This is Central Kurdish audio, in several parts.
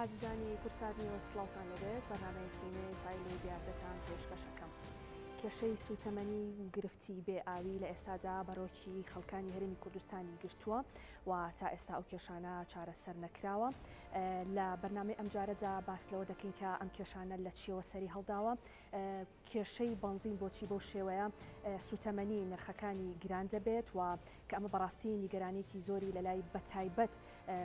ئازیزانی کورسانی وەسڵاتان لەبێت بەنامەیەکی نوێ فایل و دیاردەکان پێشکەشەکەم. کێشەی سوتەمەنی گرفتی بێ ئاوی لە ئێستادا بەرۆکی خەڵکانی هەرێمی کوردستانی گرتووە و تا ئێستا ئەو کێشانە چارەسەر نەکراوە. لە بەرنامەی ئەمجارەدا باس لەوە دەکەین کە ئەم کێشانە لە چیەوە سەری هەڵداوە. کێشەی بنزین بۆچی بەو شێوەیە سوتەمەنی نرخەکانی گران دەبێت و کە ئەمە بەڕاستی نیگەرانێکی زۆری لەلای بەتایبەت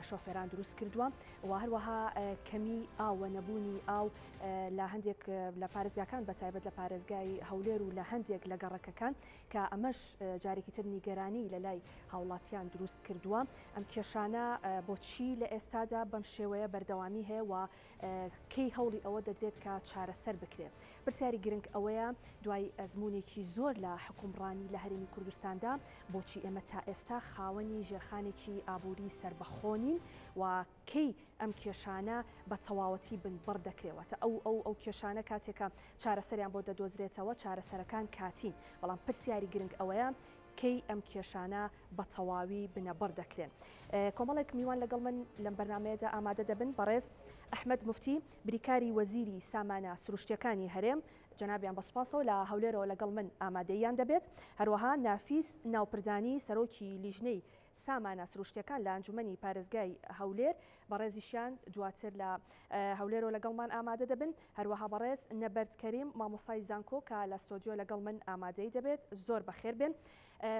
شۆفێران دروست کردووە و هەروەها کەمی ئاوە نەبوونی ئاو لە هەندێک لە پارێزگاکان بەتایبەت لە پارێزگای هەولێر و لە هەندێک لە گەڕەکەکان کە ئەمەش جارێکی تر نیگەرانی لەلای هاوڵاتیان دروست کردووە. ئەم کێشانە بۆچی لە ئێستادا بەم شێوەیە بەردەوامی هەیە و کەی هەوڵی ئەوە دەدرێت کە چارەسەر بکرێت. پرسیاری گرنگ ئەوەیە دوای ئەزمونێکی زۆر لە حکومڕانی لە هەرێمی کوردستاندا بۆچی ئێمە تا ئێستا خاوەنی ژێرخانێکی ئابووری سربەخۆنین و کەی ئەم کێشانە بە تەواوەتی بنبڕ دەکرێتە ئەو کێشانە کاتێکە چارەسەریان بۆ دەدۆزرێتەوە چارەسەرەکان کاتین، بەڵام پرسیاری گرنگ ئەوەیە کەی ئەم کێشانە بە تەواوی بنەبڕ دەکرێن. کۆمەڵێک میوان لەگەڵ من لەم بەرنامەیەدا ئامادە دەبن. بەڕێز ئەحمەد موفتی بریکاری وەزیری سامانە سروشتیەکانی هەرێم، جەنابیان بەسپاسەوە لە هەولێرەوە لەگەڵ من ئامادەیان دەبێت. هەروەها نافیس ناوپردانی سەرۆکی لیژنەی سامانە سروشتیەکان لە ئەنجومەنی پارێزگای هەولێر، بەڕێزیشیان دواتر لە هەولێرەوە لەگەڵمان ئامادە دەبن. هەروەها بەڕێز نەبەرد کەریم مامۆستای زانکۆ کە لە ستۆدیۆ لەگەڵ من ئامادەی دەبێت. زۆر بەخێر بێن.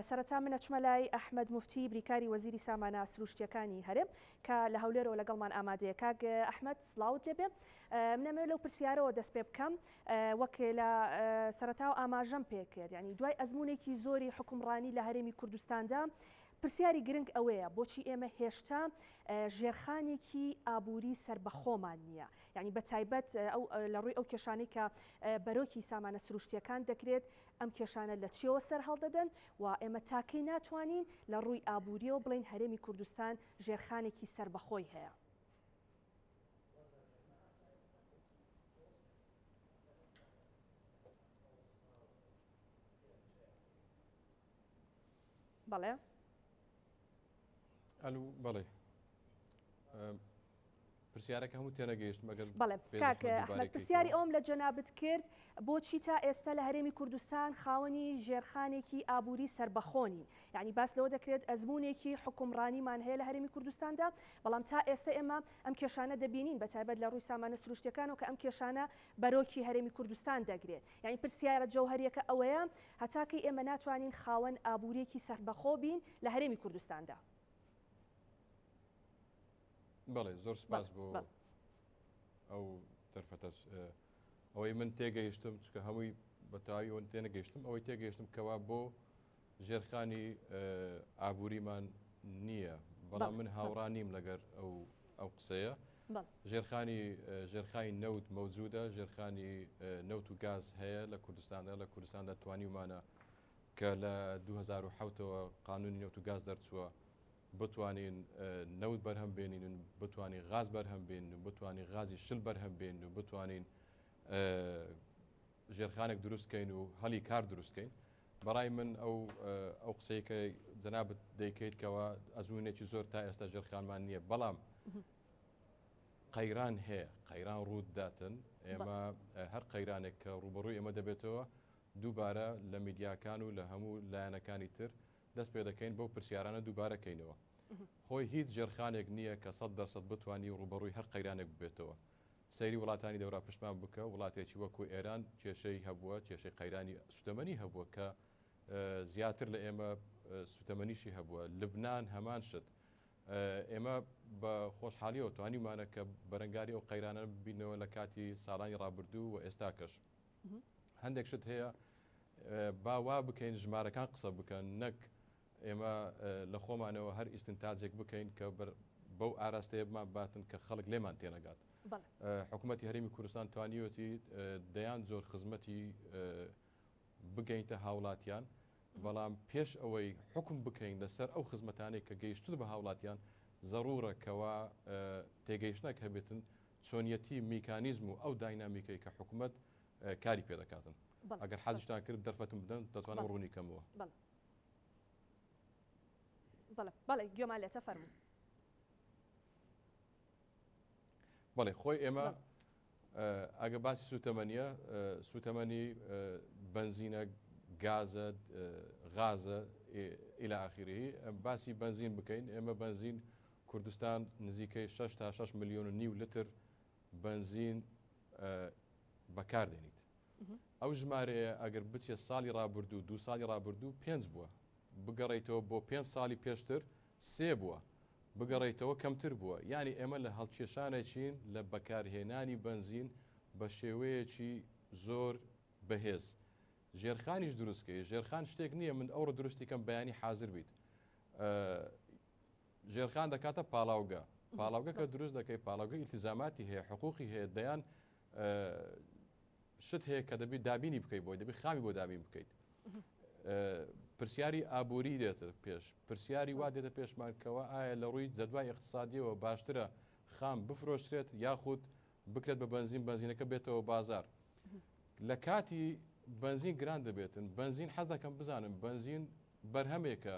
سەرەتا منە چمە لای ئەحمەد موفتی بریکاری وەزیری سامانە سروشتیەکانی هەرێم کە لە هەولێرەوە لەگەڵمان ئامادەیە. کاک ئەحمەد سڵاوت لێبێ. منەمەوێت لەو پرسیارەوە دەست پێ بکەم وەک لە سەرەتاو ئاماژەم پێکرد، یعنی دوای ئەزمونێکی زۆری حکومڕانی لە هەرێمی کوردستاندا پرسیاری گرنگ ئەوەیە بۆچی ئێمە هێشتا ژێرخانێکی ئابووری سربەخۆمان نییە، یعنی بەتایبەت لە ڕووی ئەو کێشانەی کە بەرۆکی سامانە سروشتیەکان دەکرێت ئەم کێشانە لە چیەوە سەر هەڵدەدەن و ئێمە تاکەی ناتوانین لە ڕووی ئابووریەوە بڵین هەرێمی کوردستان ژێرخانێکی سربەخۆی هەیە. بەڵێ ئەلو بەڵێ پرسیارەکە هەموو تێنەگەیشت مەگەر بەڵێ کاک ئەحمەد پرسیاری ئەوم لە جەنابەت کرد بۆچی تا ئێستا لە هەرێمی کوردستان خاوەنی ژێرخانێکی ئابووری سربەخۆنی، یعنی باس لەوە دەکرێت ئەزمونێکی حکومڕانیمان هەیە لە هەرێمی کوردستاندا، بەڵام تا ئێستا ئێمە ئەم کێشانە دەبینین بەتایبەت لە ڕووی سامانە سروشتیەکانەوە کە ئەم کێشانە بەرۆکی هەرێمی کوردستان دەگرێت. یعنی پرسیارە جەوهەریەکە ئەوەیە هەتاکەی ئێمە ناتوانین خاوەن ئابووریەکی سربەخۆ بین لە هەرێمی کوردستاندا. بەڵێ زۆر سپاس بۆ ئەو دەرفەتەس ئەوەی من تێگەیشتم چکە هەمووی بەتاوی ئەوەن تێنەگەیشتم ئەوەی تێگەیشتم کەوا بۆ ژێرخانی ئابووریمان نییە، بەڵام من هاوڕانیم لەگەر ئەو قسەیە. ژێرخانی نەوت مەوجودە، ژێرخانی نەوت و گاز هەیە لە کوردستاندا توانیمانە کە لە 2007ەوە قانونی نەوت و گاز دەرچووە بتوانین نەوت بەرهەم بێنین و بتوانین غاز بەرهەم بێنین و بتوانین غازی شل بەرهەم بێنین و بتوانین ژێرخانێک دروستکەین و هەلی کار دروستکەین. بەڕای من ئەو قسەیەکە جەنابەت دەیکەیتکەوە ئەزمونێکی زۆر تا ئێستا ژێرخانمان نییە، بەڵام قەیران هەیە، قەیران ڕووداتن. ئێمە هەر قەیرانێک کە ڕوبەڕووی ئێمە دەبێتەوە دووبارە لە میدیاکان و لە هەموو لایەنەکانی تر دەست پێ دەکەین بەو پرسیارانە دووبارەکەینەوە. خۆی هیچ ژێرخانێک نییە کە 100% بتوانانی ڕوبەڕووی هەر قەیرانێک ببێتەوە. سەیری وڵاتانی دەورا پشتمان بکە، وڵاتێکی وەکو ئێران کێشەی هەبووە، کێشەی قەیرانی سوتەمەنی هەبووە کە زیاتر لە ئێمە سوتەمەنیشی هەبووە. لبنان هەمان شت. ئێمە بە خۆشحالیەوە توانیمانە کە بەرەنگاری ئەو قەیرانە ببینەوە لە کاتی ساڵانی ڕابردوو و ئێستاکەش. هەندێک شت هەیە باوا بکەین ژمارەکان قسە بکەن، نەک ئێمە لە خۆمانەوە هەر ئیستنتاجێک بکەین کە بەو ئاراستەیە بمان باتن کە خەڵک لێمان تێنەگات. حکوومەتی هەرێمی کوردستان توانیوەتی دەیان زۆر خزمەتی بگەینتە هاوڵاتیان، بەڵام پێش ئەوەی حکم بکەین لەسەر ئەو خزمەتانەی کە گەیشتوت بە هاوڵاتیان ضرورە کەوا تێگەیشتنەک هەبێتن چۆنیەتی میکانیزم و ئەو داینامیکەی کە حکوومەت کاری پێ دەکاتن. ئەگەر حەزیشتان کرد دەرفەتم بدەن دەتوانم ڕوونی کەمەوە. بەڵێ گوێمان لێتە فەرموو. بەڵێ خۆی ئێمە ئەگە باسی سوتەمەنیە سوتەمەنی بنزینە گازە غازە ئیلا ئاخیری باسی بنزین بکەین ئێمە بنزین کوردستان نزیکەی 6 تا 6 ملیۆن و نیو لتر بنزین بەکاردێنیت ئەو ژمارەیە ئەگەر بچێت ساڵی ڕابردوو دو ساڵی ڕابردوو 5 بووە بگەڕێیتەوە بۆ 5 ساڵی پێشتر 3 بووە بگەڕێیتەوە کەمتر بووە یعنی ئێمە لە هەڵکێشانێکین لە بەکارهێنانی بنزین بە شێوەیەکی زۆر بەهێز ژێرخانیش دروستکەی ژێرخان شتێک نییە من ئەوڕە درستی کەم بەیانی حاضر بیت ژێرخان دەکاتە پاڵاوگە پاڵاوگە کە دروست دەکەی پاڵاوگە ئیلتیزاماتی هەیە حقوقی هەیە دەیان شت هەیە کە دەبێت دابینی بکەیت بۆی دەبێت خامی بۆ دابین بکەیت پرسیاری ئابووری دێتە پێش پرسیاری وا دێتە پێشمانکەوە ئایا لە ڕووی جەدوای اقتصادیەوە باشترە خام بفرۆشترێت یاخود بکرێت بە بنزین بنزینەکە بێتەوە بازار لە کاتی بنزین گران دەبێتن بنزین حەز دەکەم بزانم بنزین بەرهەمێکە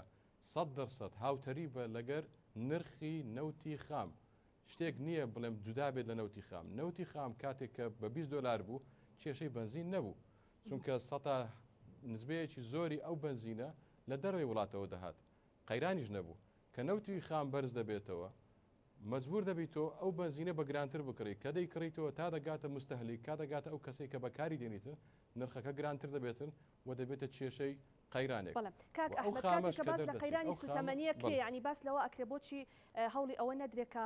100% هاوتەری بە لەگەر نرخی نەوتی خام شتێک نییە بڵێم جودا بێت لە نەوتی خام نەوتی خام کاتێک کە بە 20 دلار بوو کێشەی بنزین نەبوو چونکە سەتا نسبەیەکی زۆری ئەو بنزینە لە دەروی وڵاتەوە دەهات قەیرانیش نەبوو کە نەوتی خام بەرز دەبێتەوە مەجبور دەبیتەوە ئەو بنزینە بە گرانتر بکڕی کە دەی کڕیتەوە تا دەگاتە مستەهلی کا دەگاتە ئەو کەسێک کە بەکاری دێنیتن نرخەکە گرانتر دەبێتن و دەبێتە کێشەی قەیرانێک باس لە قەیرانی سوتەمەنیە کێ ینی باس لەوە ئەکرێ بۆچی هەوڵی ئەوە نەدرێکە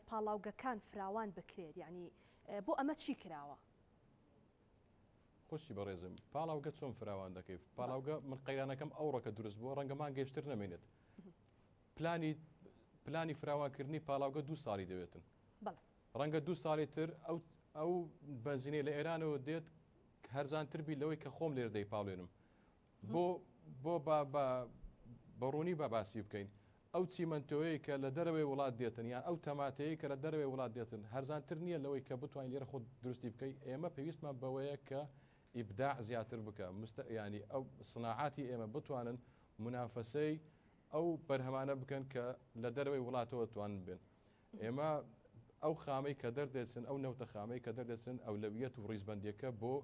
پاڵاوگەکان فراوان بکرێت ینی بۆ ئەمە چی کراوە خۆشی بەڕێزم پاڵاوگە چۆن فراوان دەکەیت پاڵاوگە من قەیرانەکەم ئەوڕۆکە دروست بووە ڕەنگەمان گەشتر نەمێنێت پلانی فراوانکردنی پاڵاوگە 2 ساڵی دەوێتن ڕەنگە 2 ساڵی تر ئەو بنزینەی لە ئێرانەوە دێت هەرزانتر بی لەوەی کە خۆم لێر دەی پاڵێنم بۆ بەڕوونی بە باسی بکەین ئەو چیمەنتۆیە کە لە دەرەوەی وڵات دێتن یان ئەو تەماتەیە کە لە دەرەوەی وڵات دێتن هەرزانتر نییە لەوەی کە بتوانین لێرە خۆ درستی بکەیت ئێمە پێویستمان بەوەیە کە ئیبداع زیاتر بکە ینی ئەو سناعاتی ئێمە بتوانن منافەسەی ئەو بەرهەمانە بکەن کە لە دەرەوەی وڵاتەوە توانن بێن ئێمە ئەو خامەی کە دەردێچن ئەو نەوتە خامەی کە دەردێچن ئەولەویەت و ڕیزبەندیەکە بۆ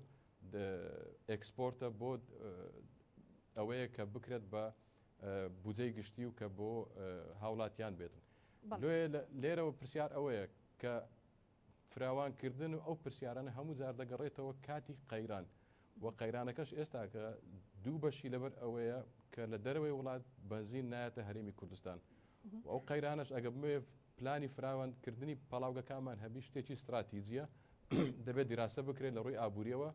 ئەکسپۆرتە بۆ ئەوەیە کە بکرێت بە بودجەی گشتی و کە بۆ هاوڵاتیان بێتن لێرەوە پرسیار ئەوەیە کە فراوانکردن و ئەو پرسیارانە هەموو جار دەگەڕێتەوە کاتی قەیران و قەیرانەکەش ئێستا کە دوو بەشی لەبەر ئەوەیە کە لە دەرەوەی وڵات بنزین نایەتە هەرێمی کوردستان ئەو قەیرانش ئەگە بمێ پلانی فراوانکردنی پەڵاوگەکانمان هەبی شتێکی استراتیجیە دەبێت دیراسە بکرێت لە ڕووی ئابووریەوە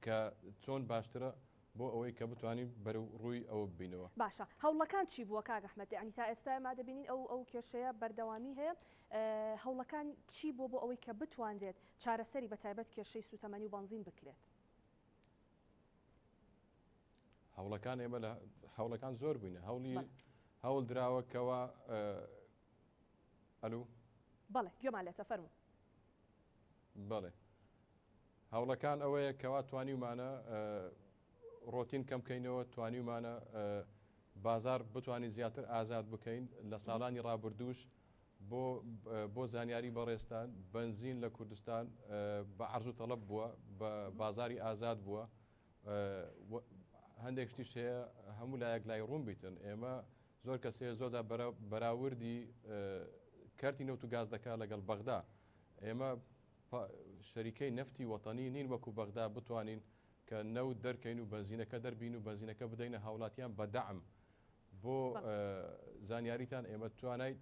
کە چۆن باشترە بۆ ئەوەی کە بتوانین بەرەو ڕووی ئەوە ببینەوە باشە هەوڵەکان چی بووە کاک ئەحمەد ینی تا ئێستا ما دەبینین ئەو کێشەیە بەردەوامی هەیە هەوڵەکان چی بووە بۆ ئەوەی کە بتوانرێت چارەسەری بە تایبەت کێشەی سوتەمەنی و بنزین بکرێت هەوڵەکان ئێمە لە هەوڵەکان زۆر بووینە هەوڵ دراوەکەوە ئەلو بەڵێ گوێمان لێتە فەرموو بەڵێ هەوڵەکان ئەوەیە کەوا توانیمانە ڕۆتین کەم بکەینەوە توانیمانە بازار بتوانین زیاتر ئازاد بکەین لە ساڵانی ڕابردووش بۆ زانیاری بەڕێستان بنزین لە کوردستان بە عەرز و تەڵەب بووە بە بازاری ئازاد بووە هەندێک شتیش هەیە هەموو لایەک لای ڕوون بیتن ئێمە زۆر کەسەیە زۆردا بەراوردی کارتی نەوت و گاز دەکات لەگەڵ بەغدا ئێمە شەریکەی نەفتی وەتانی نین وەکو بەغدا بتوانین کە نەوت دەرکەین و بنزینەکە دەربین و بنزینەکە بدەینە هاوڵاتیان بە دەعم بۆ زانیاریتان ئێمە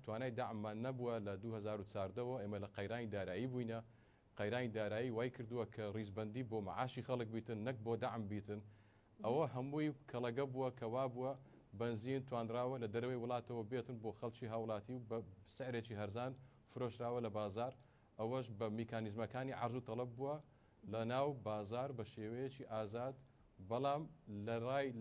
توانای دەعممان نەبووە لە 2014ەوە ئێمە لە قەیرانی دارایی بووینە قەیرانی دارایی وای کردووە کە ڕیزبەندی بۆ معاشی خەڵک بیتن نەک بۆ دەعم بیتن ئەوە هەمووی کەڵەگە بووە کەوا بووە بنزین توانراوە لە دەروی وڵاتەوە بێتن بۆ خەڵکی هاوڵاتی و بە سعرێکی هەرزان فرۆشراوە لە بازار ئەوەش بە میکانیزمەکانی عەرز و تەڵەب بووە لە ناو بازار بە شێوەیەکی ئازاد بەڵام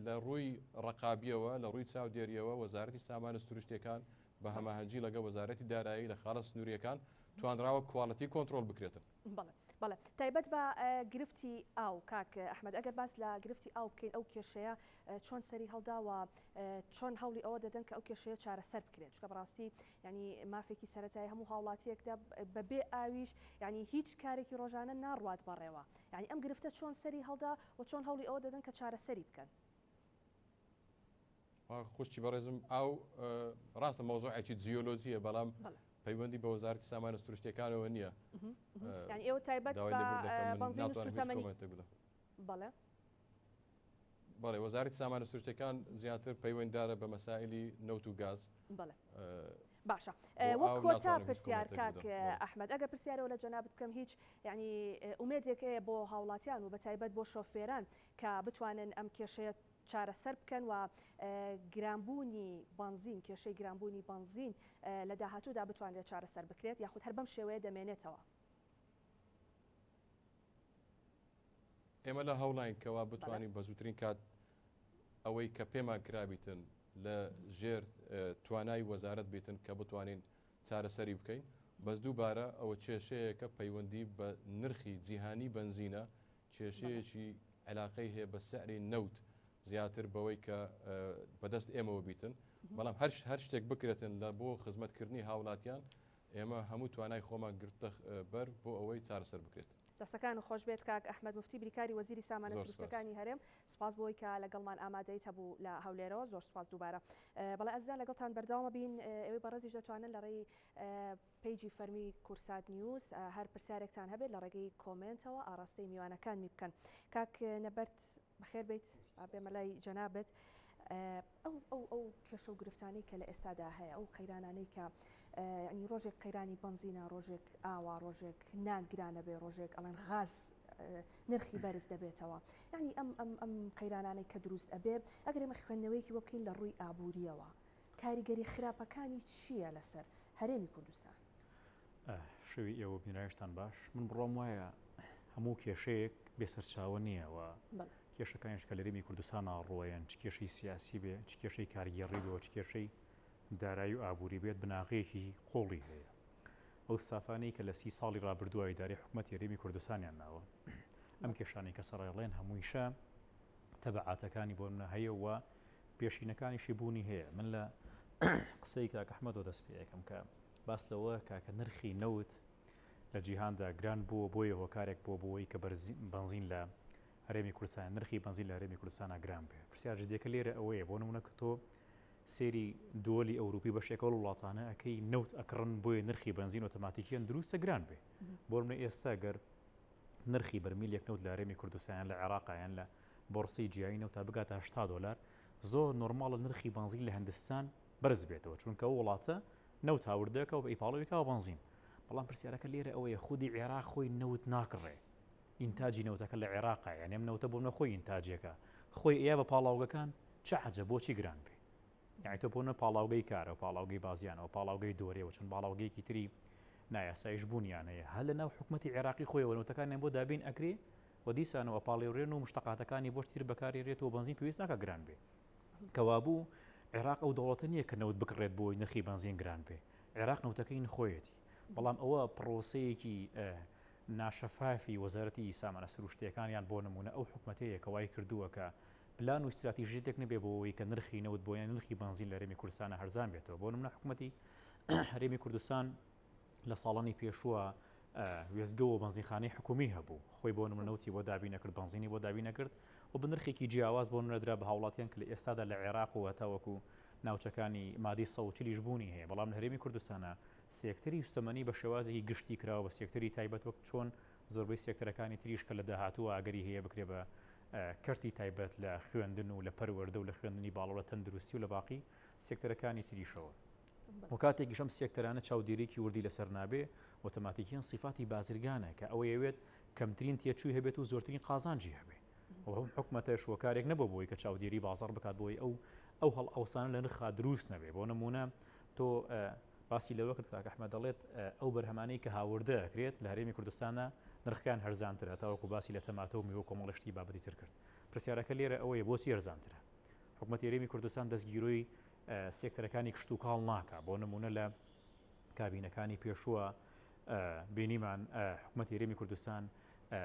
لە ڕووی ڕقابیەوە لە ڕووی چاودێریەوە وەزارەتی سامانە سروشتیەکان بە هەماهەنگی لەگە وەزارەتی دارایی لە خاڵە سنووریەکان توانراوە کواڵەتی کۆنتترۆل بکرێتن بەڵێ تایبەت بە گرفتی ئاو کاک ئەحمەد ئەگەر باس لە گرفتی ئاو بکەین ئەو کێشەیە چۆن سەری هەڵداوە چۆن هەوڵی ئەوە دەدەن کە ئەو کێشەیە چارەسەر بکرێت چکە بەڕاستی ینی مافێکی سەرەتایی هەموو هاوڵاتیەکدا بەبێ ئاویش ینی هیچ کارێکی ڕۆژانە ناڕوات بەڕێوە ینی ئەم گرفتە چۆن سەری هەڵدا و چۆن هەوڵی ئەوە دەدەن کە چارەسەری بکەن خوشتی بەڕێزم ئاو ڕاستە مۆزۆعێکی جیۆلۆجیە بەڵام پەیوەندی بە وەزارەتی سامانە سروشتیەکانەوە نییە ینی ئێوە تایبەت بە بەنزین و سوتەمەنی بەڵێ بەڵێ وەزارەتی سامانە سروشتیەکان زیاتر پەیوەنددارە بە مەسائلی نەوت و گاز بەڵێ باشە وەک کۆتا پرسیار کاک ئەحمەد ئەگە پرسیارەوە لە جەنابەت بکەم هیچ ینی ئومێدێک هەیە بۆ هاوڵاتیان و بە تایبەت بۆ شۆفێران کە بتوانن ئەم کێشەیە چارەسەر بکەن و گرانبوونی بنزین کێشەی گرانبوونی بنزین لە داهاتوودا بتوانێت چارەسەر بکرێت یاخود هەر بەم شێوەیە دەمێنێتەوە ئێمە لە هەوڵاینکەوە بتوانین بە زووترین کات ئەوەی کە پێمان کرابیتن لە ژێر توانای وەزارەت بیتن کە بتوانین چارەسەری بکەین بەس دووبارە ئەوە کێشەیەکە پەیوەندی بە نرخی جیهانی بنزینە کێشەیەکی علاقەی هەیە بە سعری نەوت زیاتر بەوەی کە بەدەست ئێمەوە بیتن بەڵام هەر شتێک بکرێتن لە بۆ خزمەتکردنی هاوڵاتیان ئێمە هەموو توانای خۆمان گرتە بەر بۆ ئەوەی چارەسەر بکرێت دەستەکان خۆش بێت کاک ئەحمەد مفتی بریکاری وەزیری سامانە سروشتەکانی هەرێم سپاس بۆی کە لەگەڵمان ئامادەیت هەبوو لە هەولێرەوە زۆر سپاس دووبارە بەڵێ ئەزیزان لەگەڵتان بەردەوامە بین ئێوەی بەڕێزیش دەتوانن لە ڕێی پیجی فەرمی کورسات نیوز هەر پرسیارێکتان هەبێت لە ڕێگەی کۆمنتەوە ئاڕاستەی میوانەکانمی بکەن کاک نەبەرد بەخێر بێت بێمە لای جەنابەت ئەو کێشە و گرفتانەی کە لە ئێستادا هەیە ئەو قەیرانانەی کە ینی ڕۆژێک قەیرانی بنزینە ڕۆژێک ئاوا ڕۆژێک نان گرانە بێ ڕۆژێک ئەڵەن غاز نرخی بەرز دەبێتەوە ینی ئەم قەیرانانەی کە دروست ئەبێ ئەگەر ئێمە خوێندنەوەیکی وەبکەین لە ڕووی ئابووریەوە کاریگەری خراپەکانی چییە لەسەر هەرێمی کوردستان شەوی ئێوە بینایشتان باش من بڕۆم وایە هەموو کێشەیەک بێسەرچاوە نییەوە کێشەکانیش کە لە هەرێمی کوردستان ڕۆیان چ کێشەی سیاسی بێ چ کێشەی کاریگەڕی بێەوە چ کێشەی دارایی و ئابووری بێت بناغەیەکی قۆڵی هەیە ئەو ستافانەی کە لە 30 ساڵی ڕابردووە ئیداری حکوومەتی هەرێمی کوردستانیان ناوە ئەم کێشانەی کە سەرڕێڵێن هەموویشە تەبعاتەکانی بۆ منە هەیە و پێشینەکانیشی بوونی هەیە من لە قسەی کاک ئەحمەدەوە دەست پێ یەکەم کە باس لەوە کاکە نرخی نەوت لە جیهاندا گران بووە بۆیە هۆکارێک بۆ بۆی کە بنزین لە هەرێمی کوردستان نرخی بنزین لە هەرێمی کوردستانە گران بێ پرسیار جدیەکە لێرە ئەوەیە بۆ نمونە کە تۆ سێری دۆلی ئەوروپی بەشێکەوە وڵاتانە ئەەکەی نەوت ئەکڕن بۆیە نرخی بنزین ئۆتۆماتیکیان دروستە گران بێ بۆ منە ئێستا گەر نرخی بەرمیل یەک نەوت لە هەرێمی کوردستان لە عێراقیان لە بۆرسی جیایی نەوت تا بگاتە 80 دلار زۆر نۆرماڵە نرخی بنزین لە هەندستان بەرز بێتەوە چونکە ئەو وڵاتە نەوت هاوردەکە و بە ئیپاڵەوەیکەوە بنزین بەڵام پرسیارەکە لێرە ئەوەیە خودی عێراق خۆی نەوت ناکڕێ ئینتاجی نەوتەکە لە عێراقا یعنی ئەم نەوتە بۆ منە خۆی ئینتاجەکە خۆی ئەیە بە پاڵاوگەکان چه عەجەب بۆچی گران بێ یعنی تۆ بۆنە پاڵاوگەی کارەوە پاڵاوگەی بازیانەوە پاڵاوگەی دۆرێەوە چەند باڵاوگەیەکی تری نایاسایش بوونیان هەیە هەر لە ناو حکوومەتی عێراقی خۆیەوە نەوتەکانیان بۆ دابین ئەکرێ و دیسانەوە پاڵێورێن و مشتەقاتەکانی بۆ تیر بەکارێرێتەوە بنزین پێویست ناکە گران بێ کەوابوو عێراق ئەو دەوڵەتە نییە کە نەوت بکڕێت بۆی نرخی بنزین گران بێ عێراق نەوتەکەی نخۆیەتی بەڵام ئەوە پرۆسەیەکی ناشەفافی وەزارەتی سامانە سروشتیەکانیان بۆ نمونە ئەو حکوومەتەیە کە وای کردووە کە پلان و استراتیژیەک نەبێ بۆەوەی کە نرخی نەوت بۆیان نرخی بنزین لە هەرێمی کوردستانە هەرزان بێتەوە بۆ نمونە حکوومەتی هەرێمی کوردستان لە ساڵانی پێشووە وێزگەوە بنزینخانەی حکومی هەبوو خۆی بۆ نمونە نەوتی بۆ دابین نەکرد بنزینی بۆ دابین نەکرد و بە نرخێکی جیاواز بۆ نەدرا بە هاوڵاتیان کە لە ئێستادا لە عێراق و هەتاوەکو ناوچەکانی مادی 140 بوونی هەیە بەڵام لە هەرێمی کوردستانە سێکتەری سوتەمەنی بە شێوازێکی گشتی کراوە بە سێکتەری تایبەت وەک چۆن زۆربەی سێکتەرەکانی تریش کە لە داهاتووە ئاگەری هەیە بکرێ بە کەرتی تایبەت لە خوێندن و لە پەروەردە و لە خوێندنی باڵەوە تەندروستی و لە باقی سێکتەرەکانی تریشەوە و کاتێکی شەم سێکتەرانە چاودێریکی وردی لەسەر نابێ ئۆتۆماتیکیان صفاتی بازرگانە کە ئەوە ئەوێت کەمترین تێچووی هەبێت و زۆرترین قازانجی هەبێ و هەم حکومەتەش وەکارێک نەبوو بۆی کە چاودێری بازار بکات بۆی ئەو هەڵ ئەوسانە لە نرخا دروست نەبێ بۆ نمونە تۆ باسی لەوە کرد کاک ئەحمەد دەڵێت ئەو بەرهەمانەی کە هاوردە ئەکرێت لە هەرێمی کوردستانە نرخەکان هەرزانترە تاوەکو باسی لە تەماتە و میوە کۆمەڵشتی بابەتی تر کرد پرسیارەکە لێرە ئەوەیە بۆچی هەرزانترە حکومەتی هەرێمی کوردستان دەستگیرۆی سێکتەرەکانی کشت و کاڵ ناکە بۆ نمونە لە کابینەکانی پێشووە بینیمان حکوومەتی هەرێمی کوردستان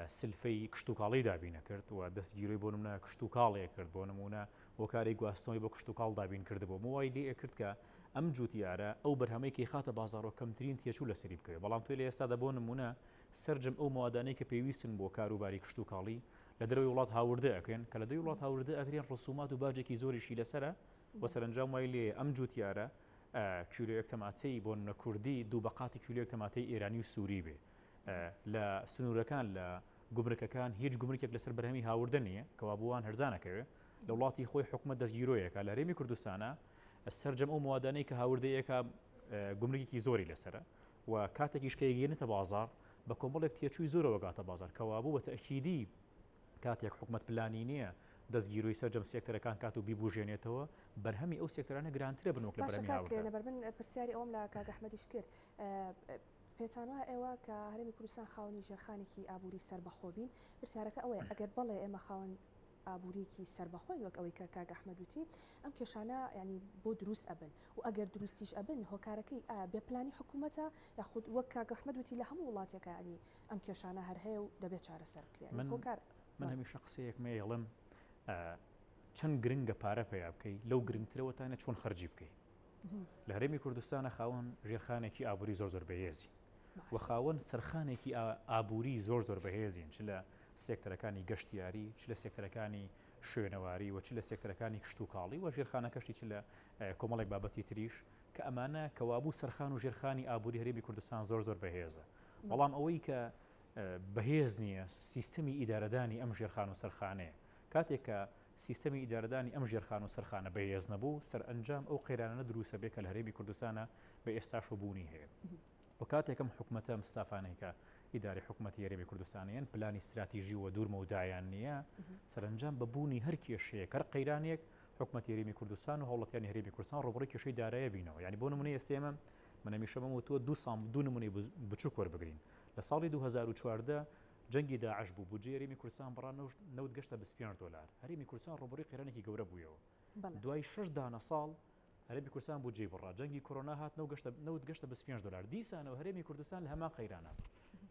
سلفەی کشت و کاڵی دابینە کرد و دەستگیرۆی بۆ نمونە کشت و کاڵێ کرد بۆ نمونە هۆکاری گواستنەوەی بۆ کشت و کاڵ دابین کردبوو موای لێ کرد کە ئەم جوتیارە ئەو بەرهەمەیەکی خاتە بازارۆ کەمترین تێچوو لەسەری بکەوێت بەڵام توی لە ئێستا دەبۆ نمونە سەررجم ئەو موادانەی کە پێویستن بۆ کاروباری کشت و کاڵی لە دەروی وڵات هاوردە ئەکرێن کە لە دەوی وڵات هاوردە ئەکرێن ڕسومات و باجێکی زۆریشی لەسرە و سەرنجام وای لێ ئەم جوتیارە کیلۆیەک تەماتەی بۆ نە کوردی دوو بەقاتی کیلۆیەک تەماتەی ئێرانی و سووری بێ لە سنوورەکان لە گومرکەکان هیچ گومرکێک لەسەر بەرهەمی هاوردە نییە کەوا بووان هەرزانەکەوێت لە وڵاتی خۆی حکوومەت دەستگیرۆیەکە لە هەرێمی کوردستانە سەررجەم ئەو موادانەی کە هاوردەیەکە گومرگێکی زۆری لەسرە و کاتێکیش کە یەگەێنێتە بازار بە کۆمەڵێک تێچووی زۆرەوە گاتە بازار کەوا بوو بە تەئکیدی کاتێک حکوومەت پلانی نییە دەستگیرۆی سەررجەم سێکتەرەکان کات و بیبوژێنێتەوە بەرهەمی ئەو سێکتەرانە گرانترە بنوک لە بەرهەمی هاوردە. بەربن پرسیاری ئەوم لە کاک ئەحمەدیش کرد پێچان وایە ئێوە کە هەرێمی کوردستان خاوەنی ژێرخانێکی ئابووری سربەخۆبین پرسیارەکە ئەوەیە ئەگەر بەڵێ ئێمە خاوەن ئابووریکی سربەخۆین وەک ئەوەی کە کاک ئەحمەد وتی ئەم کێشانە ینی بۆ دروست ئەبن و ئەگەر دروستیش ئەبن هۆکارەکەی بێ پلانی حکوومەتە یاخود وەک کاک ئەحمەد وتی لە هەموو وڵاتێکە ینی ئەم کێشانە هەر هەیە و دەبێت چارەسەر بکرێن هۆکار من هەمیشە قسەیەک مێڵم چەند گرنگە پارە پێیا بکەیت لەو گرنگترەوەتانە چۆن خەرجی بکەیت لە هەرێمی کوردستانە خاوەن ژێرخانێکی ئابووری زۆر بەهێزی و خاوەن سەرخانێکی ئابووری زۆر بەهێزین چ لە سێکتەرەکانی گەشتیاری چ لە سێکتەرەکانی شوێنەواری و چ لە سێکتەرەکانی کشت و کاڵی و ژێرخانە کەشتی چ لە کۆمەڵێک بابەتی تریش کە ئەمانە کەوابوو سەرخان و ژێرخانی ئابووری هەرێمی کوردستان زۆر بەهێزە بەڵام ئەوەی کە بەهێز نییە سیستەمی ئیدارەدانی ئەم ژێرخان و سەرخانەیە کاتێک کە سیستەمی ئیدارەدانی ئەم ژێرخان و سەرخانە بەهێز نەبوو سەر ئەنجام ئەو قەیرانە دروستە بێت کە لە هەرێمی کوردستانە بە ئێستاش بوونی هەیە و کاتێکم حکوومەتە مستافانەیەکە ئیداری حکوومەتی هەرێمی کوردستانیان پلانی استراتیژی و دوورمە و دایان نییە سەرنجام بەبوونی هەر کێشەیەک هەر قەیرانێک حکوومەتی هەرێمی کوردستان و هەوڵەتیانی هەرێمی کوردستان ڕۆبڕی کێشەی دارایە بینەوە ینی بۆ نمونەی ئێستێمە من هەمیشە بەمەوە دوو نمونەی بچووک وەربگرین لە ساڵی 2014 جەنگی داعش بوو بودجێ هەرێمی کوردستان بڕان نەوت گەشتە $25 هەرێمی کوردستان ڕۆبڕی قەیرانێکی گەورە بوویەوە دوای 6 دانە ساڵ هەرێمی کوردستان بودجێ بڕا جەنگی کۆرۆنا هات نەوت گەشتە $25 دیسانەوە هەرێمی کوردستان لە هەمان قەیرانە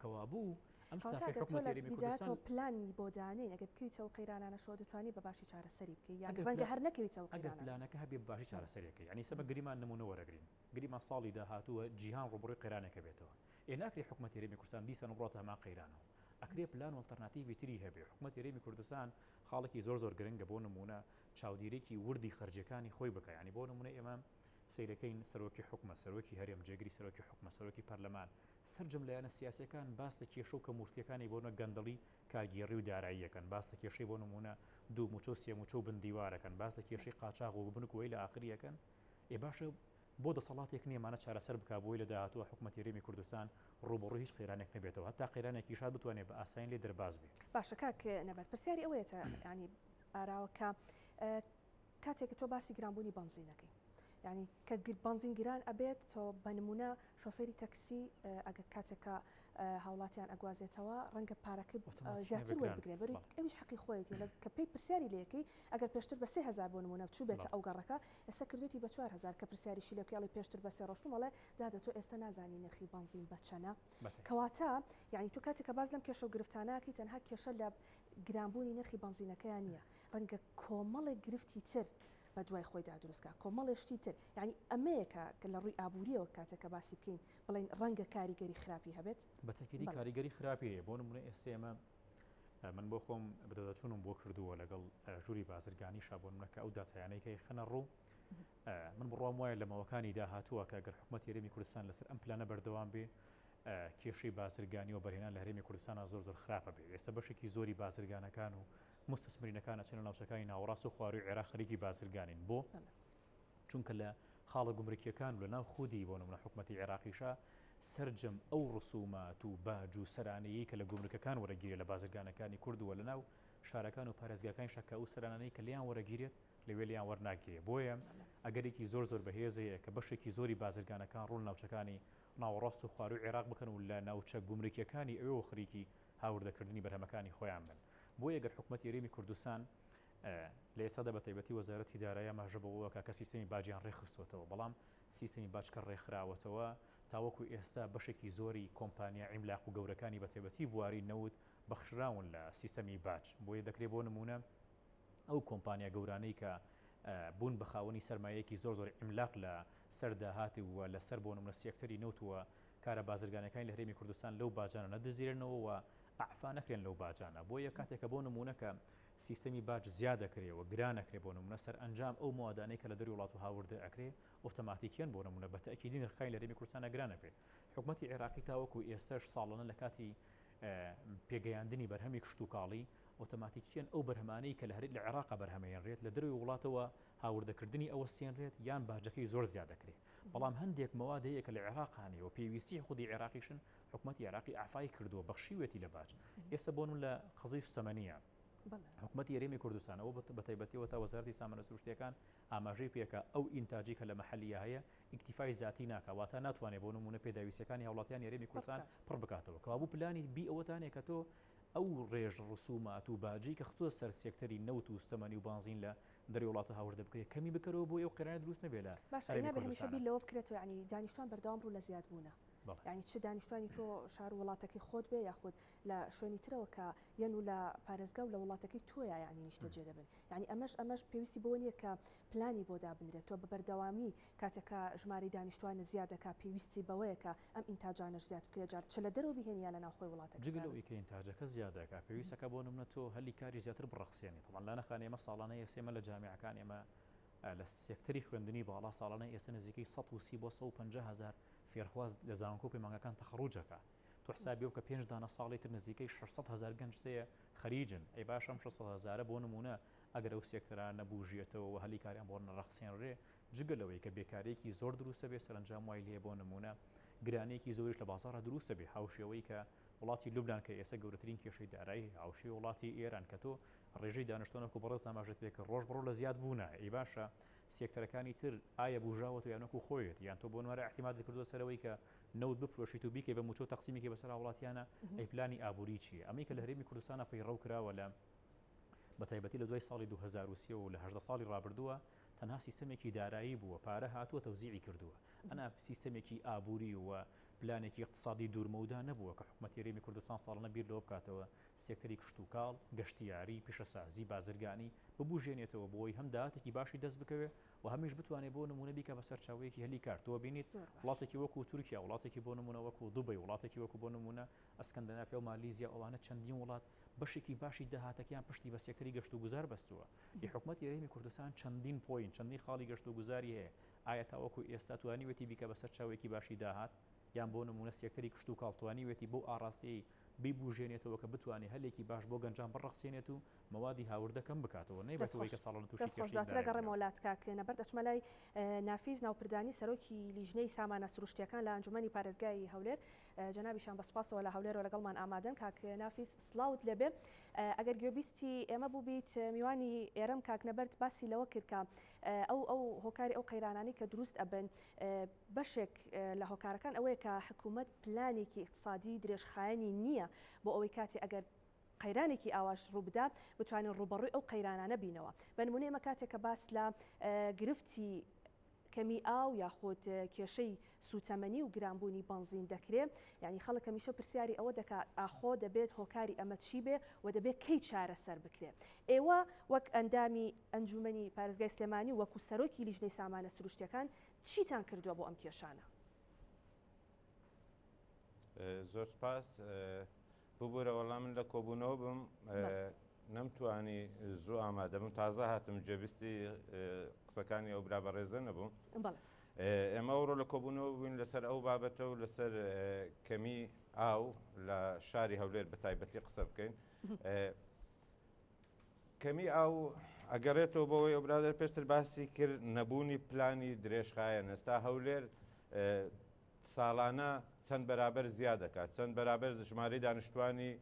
کەوا بوو ئەم ستافی حکوومەتی هەرێمی کوردستان پلانی بۆ دانین ئەگەر بکەیتەوە قەیرانانە شۆ دەتوانی بە باشی چارەسەری بکەیت یان ڕەنگە هەر نەکەویتەوە ئەگەر پلانەکە هەبێ باشی چارەسەریەکە یعنی سەبە گریمان نمونە وەرەگرین گریمان ساڵی داهاتووە جیهان ڕۆبڕی قەیرانێکە بێتەوە ئێناکری حکوومەتی هەرێمی کوردستان دیسان بڕاتە هەمان قەیرانەوە ئەکرێ پلان ئۆڵتەرناتیڤی تری هەبێ حکوومەتی هەرێمی کوردستان خاڵێکی زۆر گرنگە بۆ نمونە چاودێرێکی وردی خەرجەکانی خۆی بکە ینی بۆ نمونە ئێمە سیرەکەین سەرۆکی حکوومەت سەرۆکی هەرێم جێگری سەرۆکی حکوومەت سەرۆکی پەرلەمان سەررجەم لایەنە سیاسەکان باس لە کێشە و کەموشتیەکانی بۆنە گەندەڵی کاگێڕی و داراییەکەن باس لە کێشەی بۆ نمونە دوو موچە و سێ موچە و بندیوارەکەن باس لە کێشەی قاچاغ و بنکوی لە ئاخریەکەن باشە بۆ دەسەڵاتێک نیەمانە چارەسەر بک بۆی لە داهاتوە حکوومەتی هەرێمی کوردستان ڕوبڕووی هیچ قەیرانێک نەبێتەوە هەتا قەیرانێکی شاد بتوانێت بە ئاساین لێ دەرباز بێت باشە کاک نەبەر پرسیاری ئەوەیە ینی ئاراوەکە کاتێک تۆ باسی گرانبوونی بنزینەکەی ینی کە بنزین گران ئەبێت تۆ بە نمونە شۆفێری تەکسی ئەگەر کاتێکە هاوڵاتیان ئەگوازێتەوە ڕەنگە پارەکە زیاتر وەربگرێ بەری ئەویش حەقی خۆیەتی کە پێی پرسیاری لەکەی ئەگەر پێشتر بە 3000 بۆ نمونە چوو بێتە ئەو گەڕەکە ئێستا کردوێتی بە 4000 کە پرسیاریشی لەکیاڵی پێشتر بە 3 ڕۆژتم وڵێ دادە تۆ ئێستا نازانی نرخی بنزین بەچەنە کەواتە یعنی تو کاتێکە باز لەم کێشە و گرفتانەکەی تەنها کێشە لە گرانبوونی نرخی بنزینەکەیان نییە ڕەنگە کۆمەڵێک گرفتی تر بە دوای خۆیدا دروستکە کۆمەڵێشتی تر یعنی ئەمەیەکە کە لە ڕووی ئابوووریەوە کاتێکە باسی بکەین بڵین ڕەنگە کاریگەری خراپی هەبێت بەتەکیدی کاریگەری خراپیە بۆ نمونە ئێستێمە من بۆ خۆم بدەچوونم بۆ کردووە لەگەڵ ژووری بازرگانی شابۆنمەکە ئەو داتایانەیەکەی خەنە ڕوو من بڕوام وایە لە ماوەکانی داهاتووە کە گەر حکوومەتی هەرێمی کوردستان لەسەر ئەم پلانە بەردەوام بێ کێشەی بازرگانی و بەرهێنان لە هەرێمی کوردستانە زۆر خراپە بێ ئێستا بەشێکی زۆری بازرگانەکان و مستەسمرینەکانە چەنە ناوچەکانی ناوەڕاست و خواروی عێراق خەریکی بازرگانین بۆ چونکە لە خاڵە گومرکیەکان و لە ناو خودی بۆ نمونە حکوومەتی عێراقیشە سەررجەم ئەو ڕسومات و باج و سەرانەیە کە لە گومرکەکان وەرەگیرێ لە بازرگانەکانی کورد و لە ناو شارەکان و پارێزگاکانی شەکە و سەرانەی کە لیان وەرەگیرێت لەوێ لیان وەرناگیرێ بۆیە ئەگەرێکی زۆر بەهێزەیە کە بەشێکی زۆری بازرگانەکان ڕوون ناوچەکانی ناوەڕاست و خواروی عێراق بکەن و لە ناوچە گومرکیەکانی ئەوێ خەریکی هاوردەکردنی بەرهەمەکانی خۆیان بن بۆیە گەر حکوومەتی هەرێمی کوردستان لە ئێستادا بە تایبەتی وەزارەتی دارایی ماژە بەوە کە سیستەمی باجیان ڕێخستوەتەوە بەڵام سیستەمی باجکە ڕێکخراوەتەوە تاوەکو ئێستا بەشێکی زۆری کۆمپانیا عیملاق و گەورەکانی بەتێبەتی بواری نەوت بەخشراون لە سیستەمی باج بۆیە دەکرێت بۆ نمونە ئەو کۆمپانیا گەورانەی کە بوون بە خاوەنی سەرمایەکی زۆر عیملاق لە سەرداهاتی وە لەسەر بۆ نمونە سێکتەری نەوتووە کارە بازرگانەکانی لە هەرێمی کوردستان لەو باجانە نەدەزیرێنەوە و ئەعفا نەکرێن لەو باجانە بۆیە کاتێکە بۆ نمونونەکە سیستەمی باج زیاد دەکرێەوە گرانەکرێ بۆ نمونە سەر ئەنجام ئەو موادانەی کە لە دەری وڵات و هاوردە ئەکرێ ئۆتۆماتیکیان بۆ نمونە بە تەئکیدی نرخەکانی لە هەرێمی کوردستانە گرانە بێ حکوومەتی عێراقی تاوەکو ئێستاش ساڵانە لە کاتی پێگەیاندنی بەرهەمی کشت و کاڵی ئۆتۆماتیکیان ئەو بەرهەمانەی کە لە عێراق بەرهەمەیەنرێت لە دەروی وڵاتەوە هاوردەکردنی ئەوە سێنرێت یان باجەکەی زۆر زیاد دەکرێت بەڵام هەندێک مەوادەیە کە لە عێراقانی و پێویستی خودی عێراقیشن حکوومەتی عێراقی ئافای کردووە بەخشیوێتی لە باج ئێستا بۆن لە قزەی سوتەمەنیە حکوومەتی هەرێمی کوردستانەوە بە تایبەتیەوە تا وەزارەتی سامانە سروشتیەکان ئاماژەی پێکە ئەو ئینتاجی کە لە مەحەلیە هەیە ئیکتیفای ذاتی ناکە واتە ناتوانێت بۆ نمونە پێداویستەکانی هاوڵاتیان هەرێمی کوردستان پڕ بکاتەوە کەوابوو پلانی بی ئەوەتانێک کە تۆ ئەو ڕێژ ڕسومات و باجی کە خستووە سەر سێکتەری نەوت و سوتەمەنی و بانزین لە دەری وڵاتە هاوردە بکرێت کەمی بکەرەوە بۆ ئەو قێرانە دروست نەبێت لە باشە هەمیشە بیر لەوە بکرێتەوە ینی دانیشتوان بەردەوام ڕوو لە زیادبوونە ینی چ دانیشتوانی تۆ شار وڵاتەکەی خۆت بێ یاخود لە شوێنی ترەوە کە یەن و لە پارێزگا و لە وڵاتەکەی تۆیە ینی نیشتە جێ دەبن ینی ئەمەش پێویستی بۆ نییە کە پلانی بۆ دابنرێت تۆ بە بەردەوامی کاتێکە ژماری دانیشتوانە زیادەکە پێویستی بەوەیە کە ئەم ئینتاجانەش زیاد بکرێت جار چ لە دەرەوە بهێنیا لە ناوخۆی وڵاتەکە جگەلەوەی کە ئینتاجەکە زیادەکە پێویستەکە بۆ نمونە تۆ هەلی کاری زیاتر بڕەخسێنی تەمان لە نەخانە ئێمە ساڵانە ئێسێمە لە جامعەکان ئێمە لە سێکتەری خوێندنی باڵا ساڵانە ئێستا نزیکەی 130 بۆ 150 هزار فێرخواز لە زانکۆ پەیمانگەکان تەخڕوجەکە تو حسابی و کە 5 دانە ساڵی تر نزیکەی 600 هزار گەنجتەیە خەریجن ئەی باشم 600 هزارە بۆ نمونە ئەگەر ئەو سێکتەران نەبوژێتەوە هەلی کاریان بۆ نەڕەخسێنڕێ جگەلەوەی کە بێکارێکی زۆر دروستە بێ سەرنجام وای لێ بۆ نمونە گرانێکی زۆریش لە بازاڕە دروستە بێ هاوشێوەی کە وڵاتی لوبنان کە ئێستا گەورەترین کێشەی دارایی هاوشێ وڵاتی ئێران کە تۆ ڕێژەی دانیشتوانەکو بەڕێز ئاماژەت پێ کە ڕۆژ بڕۆ لە زیاد بوونە ئەی باشە سێکتەرەکانی تر ئایا بژاوەوە یانەکو خۆیت یان تۆ بۆ نوارە احتیمال کردووە سەرەوەی کە نەوت بفرۆشیت و بیکەی بە موچۆ تەقسیمێکی بەسەر وڵاتیانە ئەی پلانی ئابووری چیە ئەمەی کە لە هەرێمی کوردستانە پەیڕەو کراوە لە بەتایبەتی لە دوای ساڵی 2023 و لە 18 ساڵی ڕابردووە تەنها سیستەمێکی دارایی بووە پارە هاتووە تەوزیعی کردووە ئەنا سیستەمێکی ئابووری و پلانێکی اقتصادی دوورمەودا نەبووە کە حکوومەتی هەرێمی کوردستان ساڵانە بیر لەوە بکاتەوە سێکتەری کشت و کاڵ گەشتیاری پیشەسازی بازرگانی ببوژێنێتەوە بۆی هەم داهاتێکی باشی دەست بکەوێ و هەمیش بتوانێت بۆ نمونە بیکە بە سەرچاوەیەکی هەلی کارتەوە بینیت وڵاتێکی وەکو تورکیا وڵاتێکی بۆ نمونە وەکو دوبەی وڵاتێکی وەکو بۆ نمونە ئەسکەندەنافیا و مالیزیا ئەوانە چەندین وڵات بەشێکی باشی داهاتەکەیان پشتی بە سێکتەری گەشت و گوزار بەستووە حکوومەتی هەرێمی کوردستان چەندین پۆین چەندین خاڵی گەشت و گوزاری هەیە ئایا تاوەکو ئێستا توانیوێتی بیکە بە سەرچاوێکی باشی داهات یان بۆ نمونە سێکتەری کشت و کاڵتوانیوێتی بۆ ئاڕاستەی بیبوژێنێتەوە کە بتوانێت هەلێکی باش بۆ گەنجان بڕەخسێنێت و مەوادی هاوردەکەم بکاتەوە نەیبەتەوەی کە ساڵانە تووشی کێشەی گەڕێمە وڵات کاک نەبەرد ئەچمەلای نافیز ناوپردانی سەرۆکی لیژنەی سامانە سروشتیەکان لە ئەنجومەنی پارێزگای هەولێر جەنابیشان بەسپاسەوە لە هەولێرەوە لەگەڵمان ئامادەن کاک نافیز سڵاوت لەبێ ئەگەر گوێبیستی ئێمە بوو بیت میوانی ئێرەم کاک نەبەرد باسی لەوە کرد کە ئەو هۆکاری ئەو قەیرانانی کە دروست ئەبن بەشێک لە هۆکارەکان ئەوەیە کە حکوومەت پلانێکی اقتصادی درێژخایەنی نییە بۆ ئەوەی کاتی ئەگەر قەیرانێکی ئاواش ڕووبدا بتوانین ڕوبەڕووی ئەو قەیرانانە بینەوە بە نمونە ئێمە کاتێک کە باس لە گرفتی کەمی ئاو یاخود کێشەی سوتەمەنی و گرانبوونی بنزین دەکرێت یعنی خەڵک هەمیشە پرسیاری ئەوە دەکات ئاخۆ دەبێت هۆکاری ئەمە چی بێ و دەبێت کەی چارەسەر بکرێت ئێوە وەک ئەندامی ئەنجومەنی پارێزگای سلێمانی وەکو سەرۆکی لیژنەی سامانە سروشتیەکان چیتان کردووە بۆ ئەم کێشانە؟ زۆر سپاس ببوورە وەڵام من لە کۆبوونەوە بم نەمتوانی زوو ئامادەبم تازە هاتم جێبیستی قسەکانی ئەو برا بەڕێزە نەبووم ئێمە ئەوڕۆ لە کۆبوونەوە بووین لەسەر ئەو بابەتە و لەسەر کەمی ئاو لە شاری هەولێر بە تایبەتی قسە بکەین کەمی ئاو ئەگەڕێتەوە بەوەی ئەو برادر پێشتر باسی کرد نەبوونی پلانی درێژخایەن ئێستا هەولێر ساڵانە چەند بەرابەر زیاد دەکات چەند بەرابەر ژمارەی دانیشتوانی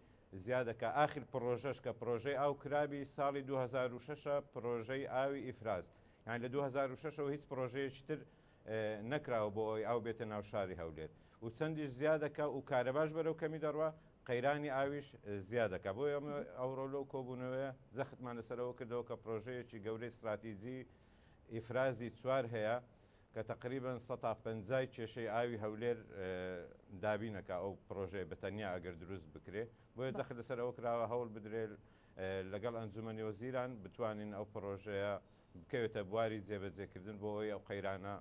زیادەکە ئاخر پرۆژەش کە پرۆژەی ئاو کرابی ساڵی 2006 پرۆژەی ئاوی ئیفراز یان لە 2006ەوە هیچ پرۆژەیەکی تر نەکراوە بۆ ئەوی ئاو بێتە ناو شاری هەولێر و چەندیش زیادەکە و کارەباش بەرەو کەمی دەڕوا قەیرانی ئاویش زیادەکە بۆ ئەوڕۆ لەو کۆبوونەوەیە زەختمان لەسەرەوە کردەوە کە پرۆژەیەکی گەورەی استراتیجی ئیفرازی چوار هەیە کە تقریبان 150 کێشەی ئاوی هەولێر دابینەکە ئەو پرۆژێ بەتەنیا ئەگەر دروست بکرێ بۆیە جەخت لەسەر ئەوە کراوە هەوڵ بدرێت لەگەڵ ئەنجومەنی وەزیران بتوانین ئەو پرۆژەیە بکەوێتە بواری جێبەجێکردن بۆ ئەوی ئەو قەیرانە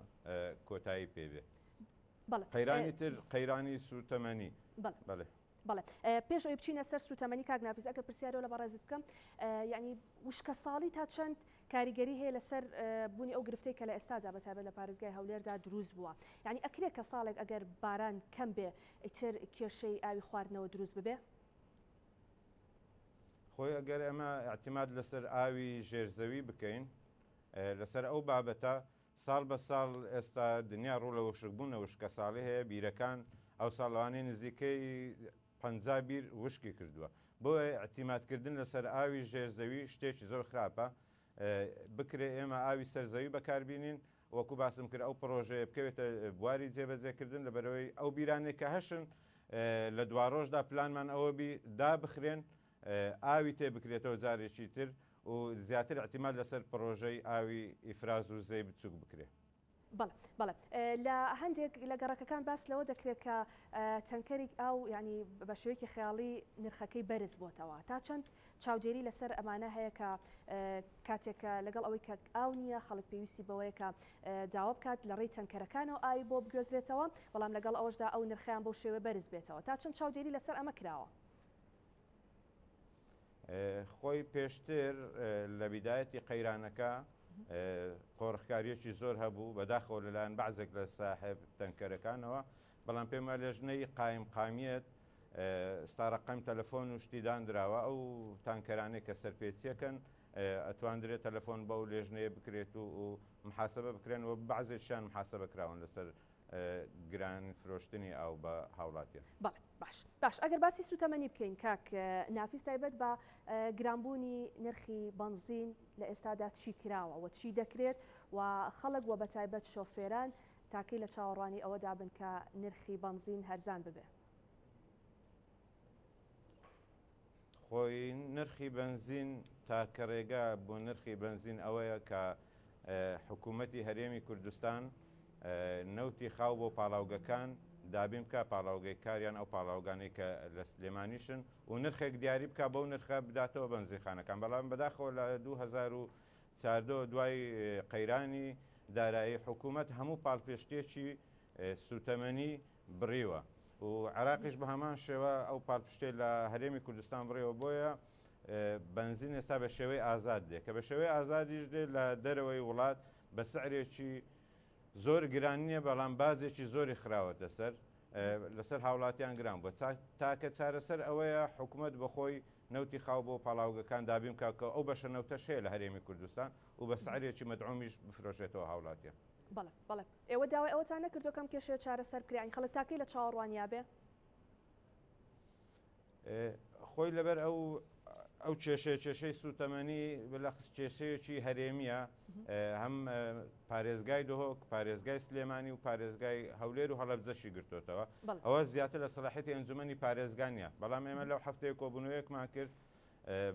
کۆتایی پێبێ. قەیرانی تر قەیرانی سوتەمەنی. بەڵێ پێش ئەوی بچینە سەر سوتەمەنی کاک نافیز ئەگەر پرسیارەوە لە بەڕێزت بکەم یعنی وشکە ساڵی تا چەند کاریگەری هەیە لەسەر بوونی ئەو گرفتەی کە لە ئێستادا بەتابەت لە پارێزگای هەولێردا دروست بووە یعنی ئەکرێت کە ساڵێک ئەگەر باران کەم بێ ئیتر کێشەی ئاوی خواردنەوە دروست ببێ؟ خۆی ئەگەر ئەمە اعتیماد لەسەر ئاوی ژێرزەوی بکەین لەسەر ئەو بابەتە ساڵ بە ساڵ ئێستا دنیا ڕوو لە وشکبوونە وشکە ساڵی هەیە بیرەکان ئەو ساڵوانەی نزیکەی 50 بیر وشکی کردووە بۆیە اعتیمادکردن لەسەر ئاوی ژێرزەوی شتێکی زۆر خراپە بکرێ ئێمە ئاوی سەرزەوی بەکاربینین وەکو باسم کرد ئەو پرۆژەیە بکەوێتە بواری جێبەجێکردن لەبەرەوەی ئەو بیرانێک کە هەشن لە دواڕۆژدا پلانمان ئەوە بی دابخرێن ئاوی تێ بکرێتەوە جارێکی تر و زیاتر اعتیماد لەسەر پرۆژەی ئاوی ئیفراز و زەی بچووک بکرێت. بەڵێ لە هەندێک لە گەڕەکەکان باس لەوە دەکرێت کە تەنکەری ئاو ینی بە شێوەیەکی خەیاڵی نرخەکەی بەرز بۆتەوە تا چەند چاودێری لەسەر ئەمانە هەیە کە کاتێکە لەگەڵ ئەوەی کە ئاو نییە خەڵک پێویستی بەوەیە کە جاوا بکات لە ڕێی تەنکەرەکانەوە ئاوی بۆ بگوێزرێتەوە بەڵام لەگەڵ ئەوەشدا ئەو نرخیان بۆ شێوە بەرز بێتەوە تا چەند چاودێری لەسەر ئەمە کراوە؟ خۆی پێشتر لە بیدایەتی قەیرانەکە قۆڕخکاریەکی زۆر هەبوو بەداخەوە لەلایەن بەعزێک لە ساحب تەنکەرەکانەوە بەڵام پێم وایە لەژنەی قایمیت ستارەقەم تەلەفۆن و شتیدان درراوە ئەو تانکەرانەی کە سەرپێچیەکەن ئەتوانرێت تەلەفۆن بەو لێژنەیە بکرێت و محاسبە بکرێنەوە بەعزێکیان محاسبە کراون لەسەر گران فرۆشتنی ئەو بە هاوڵاتیە. باش ئەگەر باسی سوتەمەنی بکەین کاک نافیز تایبەت بە گرانبوونی نرخی بنزین لە ئێستادا چی کراوە و چی دەکرێت و خەڵک وە بە تایبەت شۆفێران تاکەی لە چاوەڕوانی ئەوە دابن کە نرخی بنزین هەرزان ببێ؟ خۆی نرخی بنزین تاکە ڕێگا بۆ نرخی بنزین ئەوەیە کە حکوومەتی هەرێمی کوردستان نەوتی خاو بۆ پاڵاوگەکان دابین بکە پاڵاوگەی کاریان ئەو پاڵاوگانەی کە لە سلێمانیشن و نرخێک دیاری بکە بەو نرخە بداتەوە بەنزیخانەکان بەڵام بەداخەوە لە 2014 دوای قەیرانی دارایی حکوومەت هەموو پاڵپێشتێکی سوتەمەنی بڕیوە و عراقیش بە هەمان شێوە ئەو پاڵپشتێ لە هەرێمی کوردستان بڕێەوە بۆیە بنزین ئێستا بە شێوەی ئازاد دێ کە بە شێوەی ئازادیش دێ لە دەرەوەی وڵات بە سعرێکی زۆر گران نییە بەڵام بازێکی زۆری خراوەتە لەسەر هاوڵاتیان گران بووە تاکە چارەسەر ئەوەیە حکوومەت بەخۆی نەوتی خاو بۆ پاڵاوگەکان دابیم کاکە ئەو بەشە نەوتەش هەیە لە هەرێمی کوردستان و بە سعرێکی مەدعومیش بفرۆشێتەوە هاوڵاتیە. بەڵێ ئێوە داوای ئەوەتان نەکردو کەم کێشەیە چارەسەر بکرێن خەڵک تاکەی لە چاوەڕوانیا بێ؟ خۆی لەبەر ئەو کێشەی سوتەمەنی بەلەخص کێشەیەکی هەرێمیە هەم پارێزگای دۆهۆک پارێزگای سلێمانی و پارێزگای هەولێر و هەڵەبجەشی گرتوتەوە ئەوە زیاتر لە سەلاحیەتی ئەنجومەنی پارێزگانیە بەڵام ئێمە لەو هەفتەیە کۆبوونەوەیەکمان کرد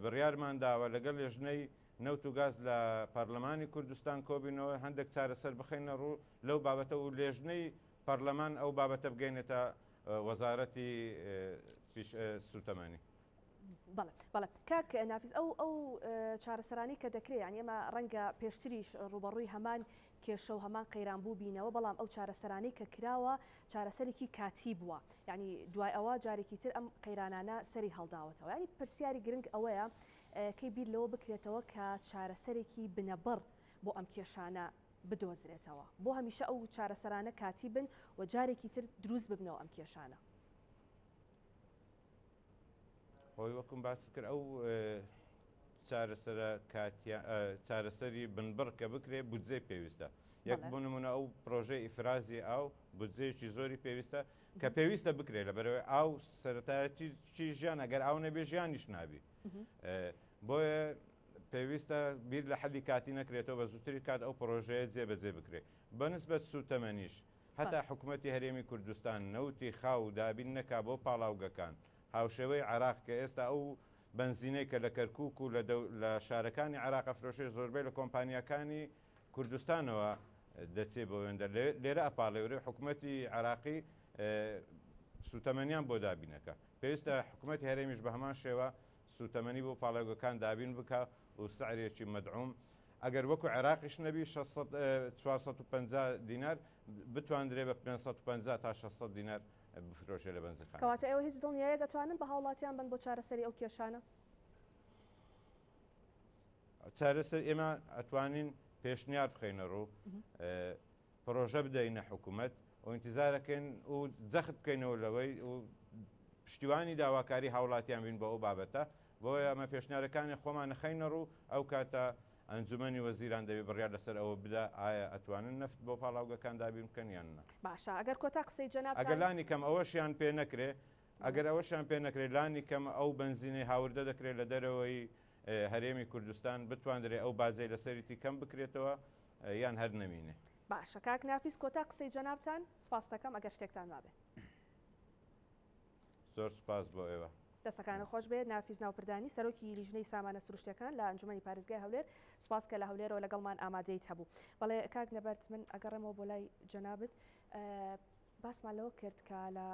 بڕیارمان داوە لەگەڵ لێژنەی نەوت و گاز لە پەرلەمانی کوردستان کۆبینەوە هەندێک چارەسەر بخەینە ڕوو لەو بابەتە و لێژنەی پەرلەمان ئەو بابەتە بگەینێتە وەزارەتی سوتەمەنی. بەڵێ کاک نافیز ئەو چارەسەرانی کە دەکرێت یان ئێمە ڕەنگە پێشتریش ڕوبەڕووی هەمان کێشە و هەمان قەیرانبوو بینەوە بەڵام ئەو چارەسەرانی کە کراوە چارەسەرێکی کاتی بووە ینی دوای ئەوە جارێکی تر ئەم قەیرانانە سەری هەڵداوەتەوە ینی پرسیاری گرنگ ئەوەیە کەی بیر لەوە بکرێتەوە کە چارەسەرێکی بنەبڕ بۆ ئەم کێشانە بدۆزرێتەوە بۆ هەمیشە ئەو چارەسەرانە کاتی بن و جارێکی تر دروست ببنەوە ئەم کێشانە. خۆی وەکم باسی کرد ئەو چارەسەری بنبڕ کە بکرێ بودجێ پێویستە یەک بوو نمونە ئەو پرۆژەی ئیفرازی ئاو بودجێکی زۆری پێویستە کە پێویستە بکرێت لەبەرەوەی ئاو سەرەتایەتی ژیان ئەگەر ئاو نەبێ ژیانیش نابی بۆیە پێویستە بیر لە حەلی کاتی نەکرێتەوە بە زووتری کات ئەو پرۆژەیە جێبەجێ بکرێت بەنسبەت سوتەمەنیش هەتا حکوومەتی هەرێمی کوردستان نەوتی خاو دابین نەکا بۆ پاڵاوگەکان هاوشێوەی عراق کە ئێستا ئەو بنزینەی کە لە کەرکووک و لە شارەکانی عراق فرۆشێ زۆربەی لە کۆمپانیەکانی کوردستانەوە دەچێت بۆ وێندە لێرە ئەپاڵێورێ حکوومەتی عراقی سوتەمەنیان بۆ دابینەکە پێویستە حکوومەتی هەرێمیش بە هەمان شێوە سوتەمەنی بۆ پاڵێگەکان دابین بکە و سعرێکی مەدعوم ئەگەر وەکو عێراقیش نەبی 450 دینار بتواندرێ بە 550 تا 600 دینار بفرۆشێ لە بەنزەکان. کەواتە ئێوە هیچ دڵنیایە دەتوانن بە هاوڵاتیان بن بۆ چارەسەری ئەو کێشانە؟ چارەسەر ئێمە ئەتوانین پێشنیار بخەینە ڕوو پرۆژە بدەینە حکوومەت و ئینتیزارەکەین و جەخت بکەینەوە لەوەی و پشتیوانی داواکاری هاوڵاتیان بین بە ئەو بابەتە بۆیە ئەمە پێشنیارەکانی خۆمان نەخەینە ڕوو ئەو کاتە ئەنجومەنی وەزیران دەبێت بڕیار لەسەر ئەوە بدا ئایا ئەتوانن نەفت بۆ پاڵاوگەکان دابین بکەن یان نە. باشە ئەگەر کۆتا قسەی جەناب ئەگەر لانی کەم ئەوەشیان پێ نەکرێ ئەگەر ئەوەشیان پێ نەکرێت لانی کەم ئەو بنزینەی هاوردە دەکرێت لە دەرەوەی هەرێمی کوردستان بتواندرێ ئەو بازەی لەسەریتی کەم بکرێتەوە یان هەر نەمینێ. باشە کاک نافیس کۆتا قسەی جەنابتان سپاس دەکەم ئەگەر شتێکتان مابێت. زۆر سپاس بۆ ئێوە. دەستەکانە خۆش بێت نافیس ناوپردانی سەرۆکی لیژنەی سامانە سروشتەکان لە ئەنجومەنی پارێزگای هەولێر سپاس کە لە هەولێرەوە لەگەڵمان ئامادەیت هەبوو. بەڵێ کاک نەبەرت من ئەگەڕێمەوە بۆ لای جەنابت باسمان لەوە کرد کە لە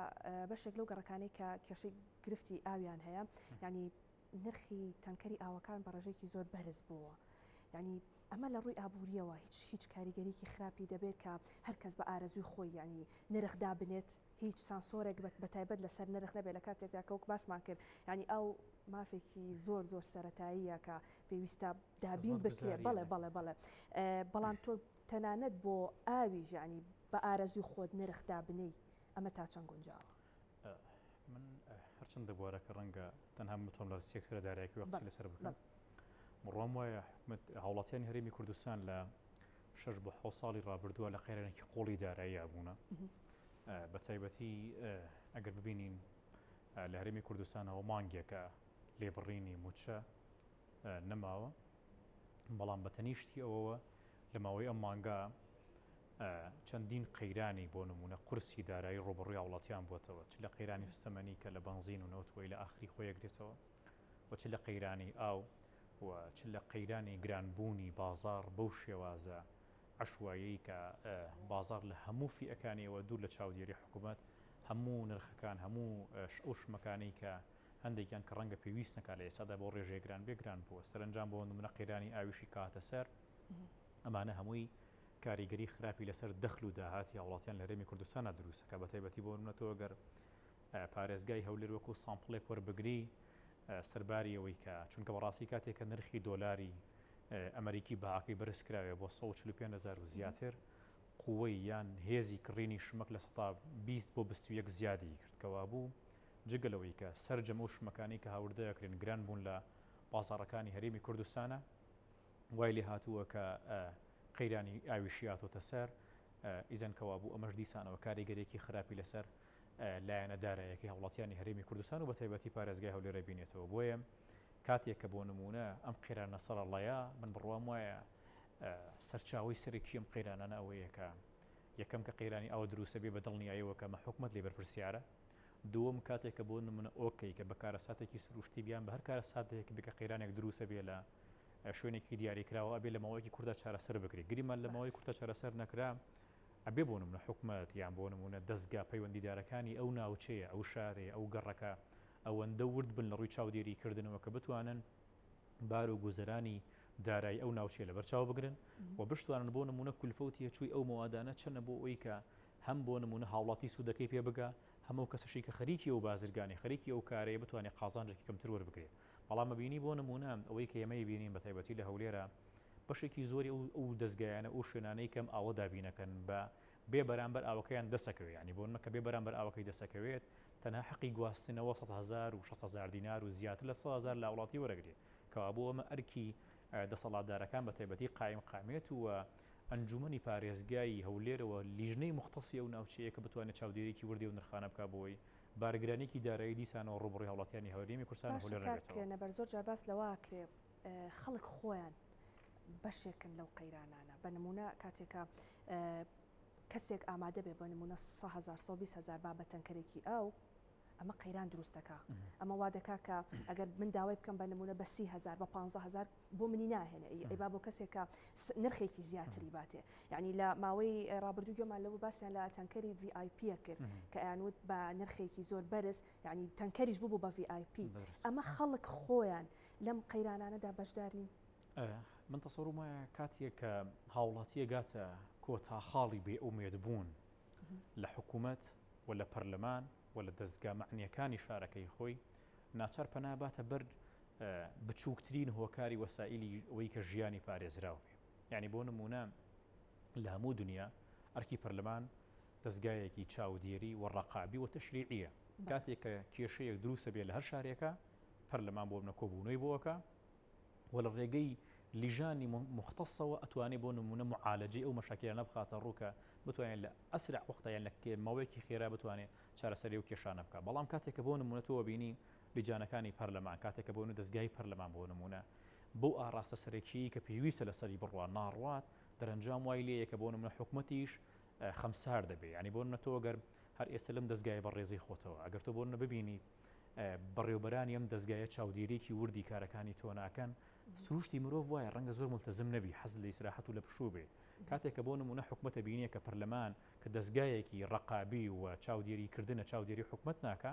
بەشێک لەو گەڕەکانەی کە کێشەی گرفتی ئاویان هەیە ینی نرخی تەنکەری ئاوەکان بە ڕێژێکی زۆر بەرز بووە. ینی ئەمە لە ڕووی ئابوووریەوە هیچ کاریگەریکی خراپی دەبێت کە هەرکەس بە ئارەزوی خۆی ینی نرخدا بنێت هیچ سانسۆرێک بەتایبەت لەسەر نرخ نەبێت لە کاتێکدا کەوک باسمان کرد ینی ئەو مافێکی زۆر سەرەتاییە کە پێویستە دابین بکرێت بەڵێ بەڵام تۆ تەنانەت بۆ ئاویش ینی بە ئارەزوی خۆت نرخدا بنەی ئەمە تا چەند گونجاوە؟ من هەرچەندە بوارەکە ڕەنگە تەنها بتوانم لە سێکتۆرە داراییەکەی وەقتی لەسەر بکەم. بڕام وایە هاوڵاتیانی هەرێمی کوردستان لە 6 بۆ 7 ساڵی ڕابردووە لە قەیرانێکی قۆڵی دارایی بوونە بە تایبەتی ئەگەر ببینین لە هەرێمی کوردستانەوە مانگێکە لێبڕینی موچە نەماوە بەڵام بە تەنیشتی ئەوەوە لە ماوەی ئەم مانگا چەندین قەیرانی بۆ نمونە قورسی دارایی ڕۆبڕووی هاوڵاتیان بووەتەوە چ لە قەیرانی سوتەمەنی کە لە بەنزین و نەوتۆی لە ئاخری خۆیەگرێتەوە و چ لە قەیرانی ئاو و چ لە قەیرانی گرانبوونی بازار بەو شێوازە عشوایی کە بازار لە هەموو فئەکانیەوە دوور لە چاودێری حکوومەت هەموو نرخەکان هەموو ئەو شمەکانی کە هەندێکیان کە ڕەنگە پێویست نەکا لە ئێستادا بۆ ڕێژێگران بێگران بووە سەرنجام بۆ نمونە قەیرانی ئاویشی کاتە سەر ئەمانە هەمووی کاریگەری خراپی لەسەر دەخل و داهاتی هاوڵاتیان لە هەرێمی کوردستانە دروستەکە بە تایبەتی بۆ نمونەتەوە گەر پارێزگای هەولێر وەکو سامپڵێک وەربگری سەرباری ئەوەی کە چونکە بەڕاستی کاتێککە نرخی دۆلاری ئەمریکی بەهاکەی بەرزکراوێ بۆ 145,000 و زیاتر قووەی یان هێزی کڕینی شمەک لە 120 بۆ 21 زیادی کرد کەوا بوو جگەلەوەی کە سەررجەم و شمەکانی کە هاوردەیەکرێن گران بوون لە بازاڕەکانی هەرێمی کوردستانە وای لێ هاتووە کە قەیرانی ئاویشیاتۆتە سەر ئیزەن کەوا بوو ئەمەش دیسانەوە کاریگەرێکی خراپی لەسەر لایەنە دارایەکی هاوڵاتیانی هەرێمی کوردستان و بە تایبەتی پارێزگای هەولێرە بینێتەوە بۆیە کاتێک کە بۆ نمونە ئەم قەیرانە سەرەڵەیە من بڕوام وایە سەرچاوی سەرێکی ئەم قەیرانانە ئەوەیە کە یەکەم کە قەیرانی ئەوە دروستە بێ بە دڵنیاییەوە کە مە حکومەت لێ بەرپرسیارە دووەم کاتێک کە بۆ نمونە ئۆکەی کە بە کارەساتێکی سروشتی بیان بە هەر کارەساتێک بکە قەیرانێک دروستە بێ لە شوێنێکی دیاریکراوە ئەبێ لە ماوەیەکی کووردا چارەسەر بکرێت گریمان لە ماوەی کوورتا چارەسەر نەکرا ئەبێ بۆ نمونە حکومەت یان بۆ نمونە دەستگا پەیوەندیدارەکانی ئەو ناوچەیە ئەو شارێ ئەو گەڕەکە ئەوەندە ورد بن لە ڕووی چاودێریکردنەوە کە بتوانن بار و گوزەرانی دارایی ئەو ناوچەیە لە بەرچاو بگرن و بشتوانن بۆ نمونە کولفەوتیە چووی ئەو مەوادانە چەنە بۆ ئەوی کە هەم بۆ نمونە هاوڵاتی سوودەکەی پێ بگا هەموو کەسەشی کە خەریکی ئەو بازرگانی خەریکی ئەو کارەیە بتوانێت قازانجێکی کەمتر وەربگرێت بەڵام مەبینی بۆ نمونە ئەوەی کە ئێمەی بینین بە تایبەتی لە هەولێرە بەشێکی زۆری ئەو دەستگایانە ئەو شوێنانەی کەم ئاوە دابینەکەن بە بێ بەرامبەر ئاوەکەیان دەسەکەوێت ینی بۆ نمەکە بێ بەرامبەر ئاوەکەی دەسەکەوێت تەنها حەقی گواستنەوە 100,000 و 600,000 دینار و زیاتر لە 100,000 لە وڵاتی وەرەگرێت کەوا بۆ ئەمە ئەرکی دەسەڵاتدارەکان بە تایبەتی قایم قامێت و ئەنجومەنی پارێزگایی هەولێرەوە لیژنەی مختصی ئەو ناوچەیە کە بتوانێت چاودێریکی وردی و نرخانە بکە بۆی بارگرانێکی دارایی دیسانەوە ڕوبڕی هاوڵاتیانی هەرێمی کوردستان هەولێر نەبێتەوە. نەبەر زۆر جار باس لەواکرێ خەڵک خۆیان بەشێکن لەو قەیرانانە بە نمونە کاتێکە کەسێک ئامادە بێ بە نمونە 100,000 120,000 با بە تەنکەرێکی ئەو ئەمە قەیران دروستەکە ئەمە وا دەکا کە ئەگەر من داوای بکەم بە نمونە بە 30,000 بە 15,000 بۆ منی ناهێنێ ئەیبا بۆ کەسێکە نرخێکی زیاتری باتێ یعنی لە ماوەی ڕابردوو گوێمان لەوە باسییان لە تەنکەری VIP کرد کە ئەیانوت بە نرخێکی زۆر بەرز یعنی تەنکەریش بوو بە VIP ئەمە خەڵک خۆیان لەم قەیرانانەدا بەشدار نین. من تەسەوڕم وایە کاتێک کە هاوڵاتیە گاتە کۆتا خاڵی بێ ئومێد بوون لە حکوومەت و لە پەرلەمان و لە دەستگا معنیەکانی شارەکەی خۆی ناچار پەناباتە بەر بچووکترین هۆکاری وەسائلی ئەوەی کە ژیانی پارێزراو بێ. یعنی بۆ نمونە لە هەموو دنیا ئەرکی پەرلەمان دەستگایەکی چاودێری و ڕەقابی و تەشریعیە. کاتێک کە کێشەیەک دروستە بێ لە هەر شارێکە پەرلەمان بۆ نەکۆبوونەوەی بۆەکە و لە ڕێگەی لیژانی مختصەوە ئەتوانێت بۆ نمونە معالەجەی ئەو مەشاکلانە بخاتە ڕووکە بتوانێت لە ئەسرع وەختەیان لە ماوەیەکی خێرا بتوانێت چارەسەری و کێشانە بکە. بەڵام کاتێککە بۆ نمونە تۆ بینی لیجانەکانی پەرلەمان کاتێککە بۆ دەستگای پەرلەمان بۆ نمونە بۆ ئاراستە سەرەکی کە پێویستە لەسەری بڕوان ناڕوات دەرەنجام وای لێیە کە بۆ نمونە حکومەتیش خەمسار دەبێت. ینی بۆ نمونە تۆ گەر هەر ئێستا لەم دەستگای بەڕێزی خۆتەوە ئەگەر تۆ بۆ نمونە ببینی بەڕێوبەرانی ئەم دەستگایە چاودێریکی وردی کارەکانی تۆ ناکەن سروشتی مرۆڤ وایە ڕەنگە زۆر ملتەزم نەبی حەز لە ئیسراحەت و لە پشوو بێ. کاتێککە بۆ نمونە حکومەتە بینیە کە پەرلەمان کە دەستگایەکی ڕەقابی و چاودێریکردنە چاودێری حکومەت ناکە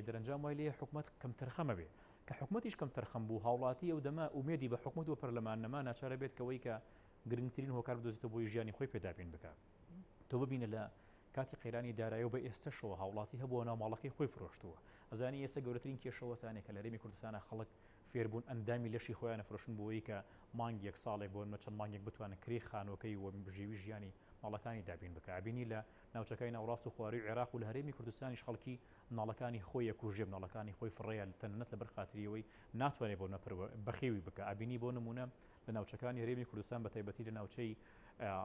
دەرەنجام وای لێ حکومەت کەم تەرخەمە بێ کە حکومەتیش کەم تەرخەم بوو هاوڵاتی ئەو دەما ئومێدی بە حکومەت و پەرلەمان نەما ناچارە بێت کەوەی کە گرنگترین هۆکار بدۆزێتەوە بۆی ژیانی خۆی پێدابین بکە. تۆ ببینە لە کاتی قەیرانی دارایی و بە ئێستەشەوە هاوڵاتی هەبووە ناوماڵەکەی خۆی فرۆشتووە. ئەزانی ئێستا گەورەترین کێشەوەتانێک کە لە هەرێمی کوردستانە خەڵک فێربوون ئەندامی لەشی خۆیان نەفرۆشن بۆەوەی کە مانگێک ساڵێک بۆ چەند مانگێک بتوانن کری خانۆکەی و بژێوی ژیانی ماڵەکانی دابین بکە. بینی لە ناوچەکانی ناوڕاست و خواروی عێراق و لە هەرێمی کوردستانیش خەڵکی مناڵەکانی خۆی کوژێ مناڵەکانی خۆی فڕێە تەنانەت لە بەرخاتریەوەی ناتوانێت بۆ بەخێوی بکە. ئابینی بۆ نمونە لە ناوچەکانی هەرێمی کوردستان بە تایبەتی لە ناوچەی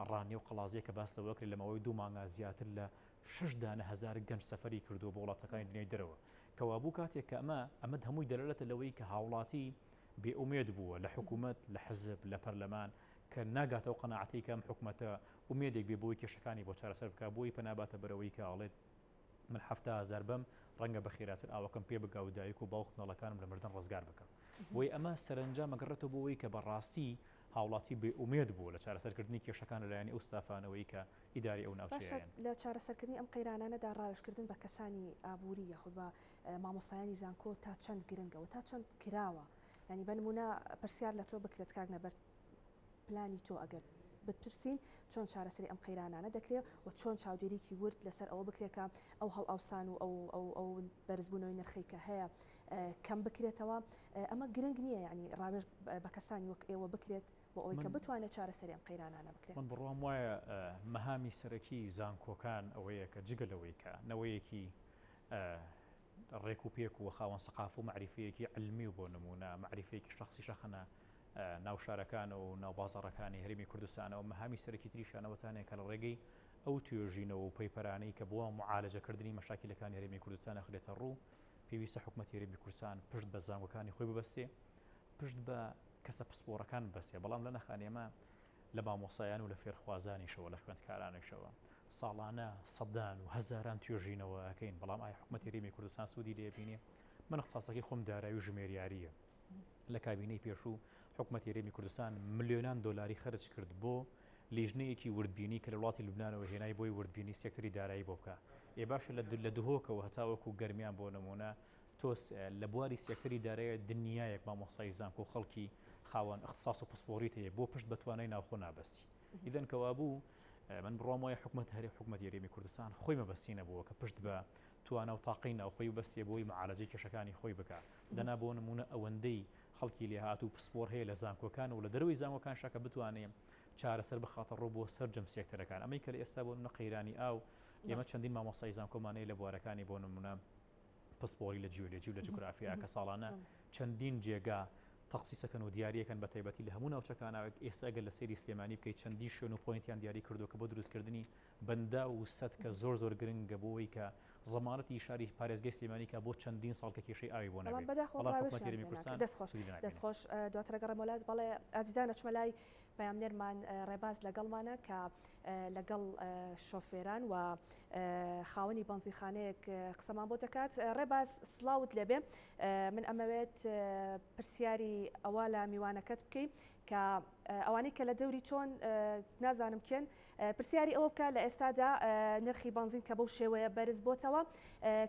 ڕانیە و قەڵازیە کە باس لەوەکرێت لە ماوەی 2 مانگە زیاتر لە 6,000 گەنج سەفەری کردووە بۆ وڵاتەکانی دنیای دەرەوە کەوابوو کاتێک کە ئەمە هەمووی دەلالەتە لەوەی کە هاوڵاتی بێئومێد بووە لە حکوومەت لە حزب لە پەرلەمان کە ناگاتەوە قەناعەتی کەم حکوومەتە ئومێدێک بێ بۆی کێشەکانی بۆ چارەسەر بکە بۆی پەناباتە بەرەوەی کە ئاڵێت من 7,000 بەم ڕەنگە بە خێراتر ئاوەکەم پێ بگا و دایک و باوک مناڵەکانم لە مردن ڕزگار بکەم. بۆی ئەمە سەرنجام ئەگەڕێتەوە بۆەوەی کە بەڕاستی هاوڵاتی بێئومێد بووە لە چارەسەرکردنی کێشەکان لەلایەنی ئەو ستافانەوەی کە ئیداری ئەو ناوچەیەن. لە چارەسەرکردنی ئەم قەیرانانەدا ڕاوێژکردن بە کەسانی ئابووری یاخود بە مامۆستایانی زانکۆ تا چەند گرنگەوە تا چەند کراوە. ینی بە نمونە پرسیار لە تۆ بکرێت کاک نەبەر پلانی تۆ ئەگەر بپرسین چۆن چارەسەری ئەم قەیرانانە دەکرێت و چۆن چاودێریکی ورد لەسەر ئەوە بکرێتکە ئەو هەڵ ئەوسان و ئەو بەرزبوونەوەی نرخی کە هەیە کەم بکرێتەوە. ئەمە گرنگ نییە ینی ڕاوێژ بە کەسانی وەک ئێوە بکرێت بۆ ئەوەی کە بتوانێت چارەسەری ئەم قەیرانانە بکرێت. من بڕوام وایە مەهامی سەرەکی زانکۆکان ئەوەیە کە جگەلەوەی کە نەوەیەکی ڕێک و پێک و خاوەن سەقاف و معریفەیەکی علمی و بۆ نمونە معریفەیەکی شخصی شەخەنە ناو شارەکان و ناو بازاڕەکانی هەرێمی کوردستانەوە مەهامی سەرەکی تریشانەوەتانێک کە لە ڕێگەی ئەو توێژینەوە و پەیپەرانەی کە بۆ معالەجەکردنی مەشاکلەکانی هەرێمی کوردستانە خرێتە ڕوو پێویستە حکوومەتی هەرێمی کوردستان پشت بە زانکۆکانی خۆی ببەستێ پشت بە کەسە پسپۆڕەکان ببەستێ. بەڵام لە نەخانێمە لە مامۆسایان و لە فێرخوازانیشەوە لە خوێندکارانیشەوە ساڵانە سەدان و هەزاران توێژینەوە ئەکەین. بەڵام ئایا حکوومەتی هەرێمی کوردستان سوودی لێبینێ؟ من اختصاصەکەی خۆم دارایی و ژمێریاریە. لە کابینەی پێشوو حکوومەتی هەرێمی کوردستان ملیۆنان دۆلاری خەرج کرد بۆ لیژنەیەکی وردبینی کە لە وڵاتی لوبنانەوە هێنای بۆی وردبینی سێکتەری دارایی بۆ بکە. باشە لە دهۆکەوە هەتاوەکو گەرمیان بۆ نمونە تۆس لە بواری سێکتەری دارایی دنیایەک مامۆستای زانکۆ و خەڵکی خاوەن اختصاص و پسپۆڕیت هەیە بۆ پشت بە توانای ناوخۆ نابەستی. ئیدەن کەوابوو من بڕوام وایە حکوومەتی هەرێمی کوردستان خۆی مەبەستینە بووە کە پشت بە توانە و تاقی ناوخۆی بەستێ بۆی معالەجەی کێشەکانی خۆی بکە. دەنا بۆ نمونە ئەوەندەی خەڵکی لێ هات و پسپۆر هەیە لە زانکۆکان و لە دەروی زانکۆکان شەکە بتوانێت چارەسەر بخاتە ڕۆ بۆ سەرجەم سێکتەرەکان. ئەمەی کە لە ئێستا بۆ نمونە قەیرانی ئاو ئێمە چەندین مامۆستای زانکۆمانەی لە بوارەکانی بۆ نمونە پسپۆری لە جیۆلۆجی و لە جوگرافیا کە ساڵانە چەندین جێگا تەخسیسەکەن و دیاریەکەن بە تایبەتی لە هەموو ناوچەکانەوە ئێستا گەل لە سەیری سلێمانی بکەیت چەندی شوێن و پۆینتیان دیاری کردو کە بۆ دروستکردنی بەندا و سەد کە زۆر گرنگە بۆەوەی کە زەمانەتی شاری پارێزگای سلێمانی کە بۆ چەندین ساڵ کە کێشەی ئاوی بۆ نەبێت. دەستخۆش دواتر گەڕێم وڵات بەڵێ ئازیزانە چمە لای پەیامنێرمان ڕێباز لەگەڵمانە کە لەگەڵ شۆفێران و خاوەنی بەنزیخانەیەک قسەمان بۆ دەکات. ڕێباز سڵاوت لێبێ، من ئەمەوێت پرسیاری ئەوە لە میوانەکەت بکەیت کە ئەوانەی کە لە دەوری چۆن نازانم کێن پرسیاری ئەوە بکە لە ئێستادا نرخی بەنزین کە بەو شێوەیە بەرز بۆتەوە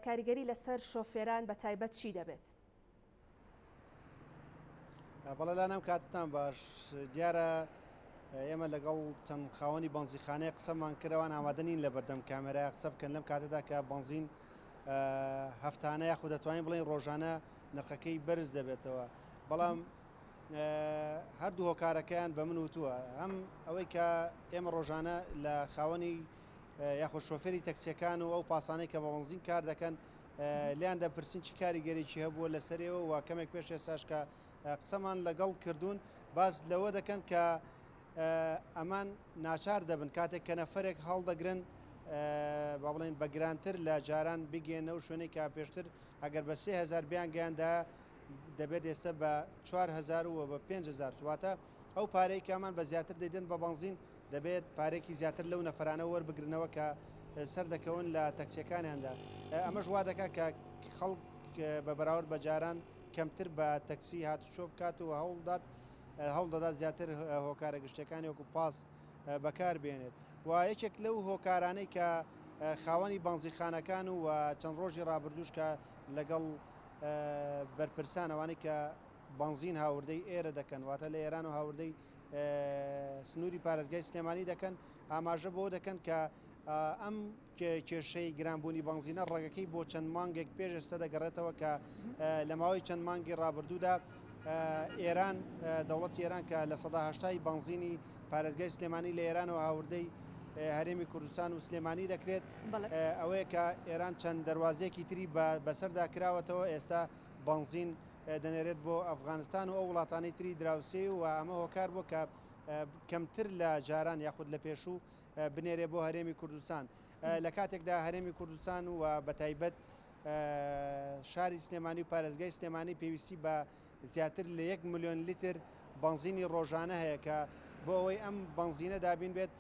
کاریگەری لەسەر شۆفێران بە تایبەت چی دەبێت؟ بەڵێ لاەم کاتتان باش دیارە ئێمە لەگەڵ چەند خاوەنی بەنزیخانەیە قسەمان کردەوە ئامادەنین لە بەردەم کامێرای قسە بکەن لەم کاتەدا کە بەنزین هەفتانەیە خو دەتوانین بڵێن ڕۆژانە نرخەکەی بەرز دەبێتەوە، بەڵام هەردوو هۆکارەکەیان بە من وتووە هەم ئەوەی کە ئێمە ڕۆژانە لە خاوەنی یاخۆ شۆفێری تەکسیەکان و ئەو پاسانەی کە بە بەنزین کار دەکەن لیان دەپرسین چی کاریگەرێکی هەبووە لەسەرەوە و کەمێک پێش ئێساشکە قسەمان لەگەڵ کردوون باز لەوە دەکەن کە ئەمان ناچار دەبن کاتێک کە نەفرێک هەڵدەگرن با بڵێن بە گرانتر لە جاران بگەێنە و شوێنێک کا پێشتر ئەگەر بە 3000 بیان گەیاندا دەبێت ئێستا بە 4000 و بە 5000 واتە ئەو پارەی کامان بە زیاتر دەیدن بە بەنزین دەبێت پارێکی زیاتر لەو نەفرانە وەربگرنەوە کە سەر دەکەون لە تەکسیەکانیاندا. ئەمەش وا دەکات کە خەڵک بە بەراورد بە جاران کەمتر بە تەکسی هاتوچۆ بکات و هەوڵ دەدات زیاتر هۆکارە گشتەکانی وەکو پاس بەکار بێنێت و یەکێک لەو هۆکارانەی کە خاوەنی بەنزیخانەکان و چەند ڕۆژی ڕابردوش کە لەگەڵ بەرپرسان ئەوانەی کە بەنزین هاوردەی ئێرە دەکەن واتە لە ئێران و هاوردەی سنووری پارێزگای سلێمانی دەکەن ئاماژە بۆ دەکەن کە ئەم کێشەی گرانبوونی بەنزینە ڕێگەکەی بۆ چەند مانگێک پێش ئێستا دەگەڕێتەوە کە لە ماوەی چەند مانگی ڕابردوودا ئێران دەوڵەتی ئێران کە لە 1970 بەنزینی پارێزگای سلێمانی لە ئێران و هاوردەی هەرێمی کوردستان و سلێمانی دەکرێت ئەوەیە کە ئێران چەند دەواازەیەکی تری بەسەردا کراوەتەوە ئێستا بەنزین دەنێرێت بۆ ئەفغانستان و ئەو وڵاتانی تری دراوسێ و ئەمە هۆکار بۆ کە کەمتر لە جاران یاخود لە پێشوو بنێرێ بۆ هەرێمی کوردستان لە کاتێکدا هەرێمی کوردستان و بە تایبەت شاری سلێمانی و پارێزگای سلێمانی پێویستی بە زیاتر لە 1 ملیۆن لیتر بەنزینی ڕۆژانە هەیە کە بۆ ئەوەی ئەم بەنزینە دابین بێت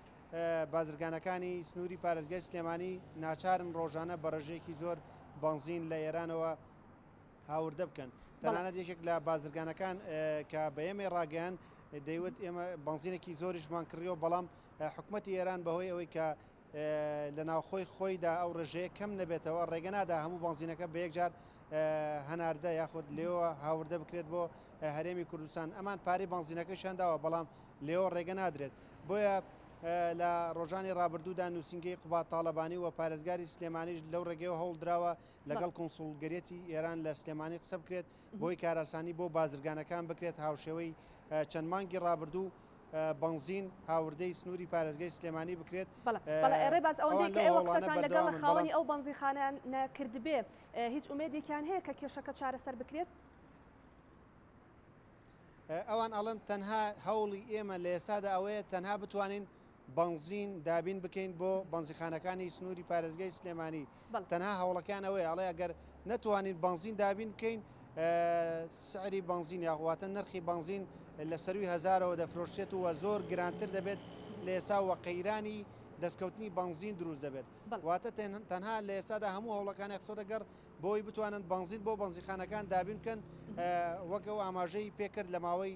بازرگانەکانی سنووری پارێزگای سلێمانی ناچارن ڕۆژانە بە ڕێژەیەکی زۆر بەنزین لە ئێرانەوە هاوردە بکەن. تەنانەت یەکێک لە بازرگانەکان کە بە ئێمە ڕاگەیان دەیوت ئێمە بەنزینێکی زۆریشمان کڕیەوە بەڵام حکوومەتی ئێران بەهۆی ئەوەی کە لە ناوخۆی خۆیدا ئەو ڕێژەیە کەم نەبێتەوە ڕێگە نادا هەموو بەنزینەکە بە یەکجار هەناردە یاخود لێەوە هاوردە بکرێت بۆ هەرێمی کوردستان ئەمان پارەی بەنزینەکەیشان داوە بەڵام لێەوە ڕێگە نادرێت بۆیە لە ڕۆژانی ڕابردوودا نووسنگی قوبات تاالبانی و پارێزگاری سلێمانیش لەو ڕێگەیەوە هەوڵدراوە لەگەڵ کۆنسڵگەرێتی ئێران لە سلێمانی قسە بکرێت بۆی کاراسانی بۆ بازرگانەکان بکرێت هاوشێوەی چەند مانگی ڕابردوو بەنزین هاوردەی سنووری پارێزگای سلێمانی بکرێت. ڕێباز ئەوەندەی کە ئێوە قسەتان لەگەڵ خاوەنی ئەو بەنزیخانەیان نەکردبێ هیچ ئومێدێکیان هەیە کە کێشەکە چارەسەر بکرێت؟ ئەوان ئەڵەن تەنها هەوڵی ئێمە لە ئێسادا ئەوەیە تەنها بتوانین بەنزین دابین بکەین بۆ بەنزیخانەکانی سنووری پارێزگای سلێمانی تەنها هەوڵەکان ئەوەیە ئەڵێ ئەگەر نەتوانین بەنزین دابین بکەین سعری بەنزین یاخواتە نرخی بەنزین لە سەروی هەزارەوە دەفرۆشێت و زۆر گرانتر دەبێت لە ئێسا وە قەیرانی دەستکەوتنی بەنزین دروست دەبێت واتە تەنها لە ئێسادا هەموو هەوڵەکانی قسە دەگەڕ بۆی بتوانن بەنزین بۆ بەنزیخانەکان دابین بکەن وەکەو ئاماژەی پێکرد لە ماوەی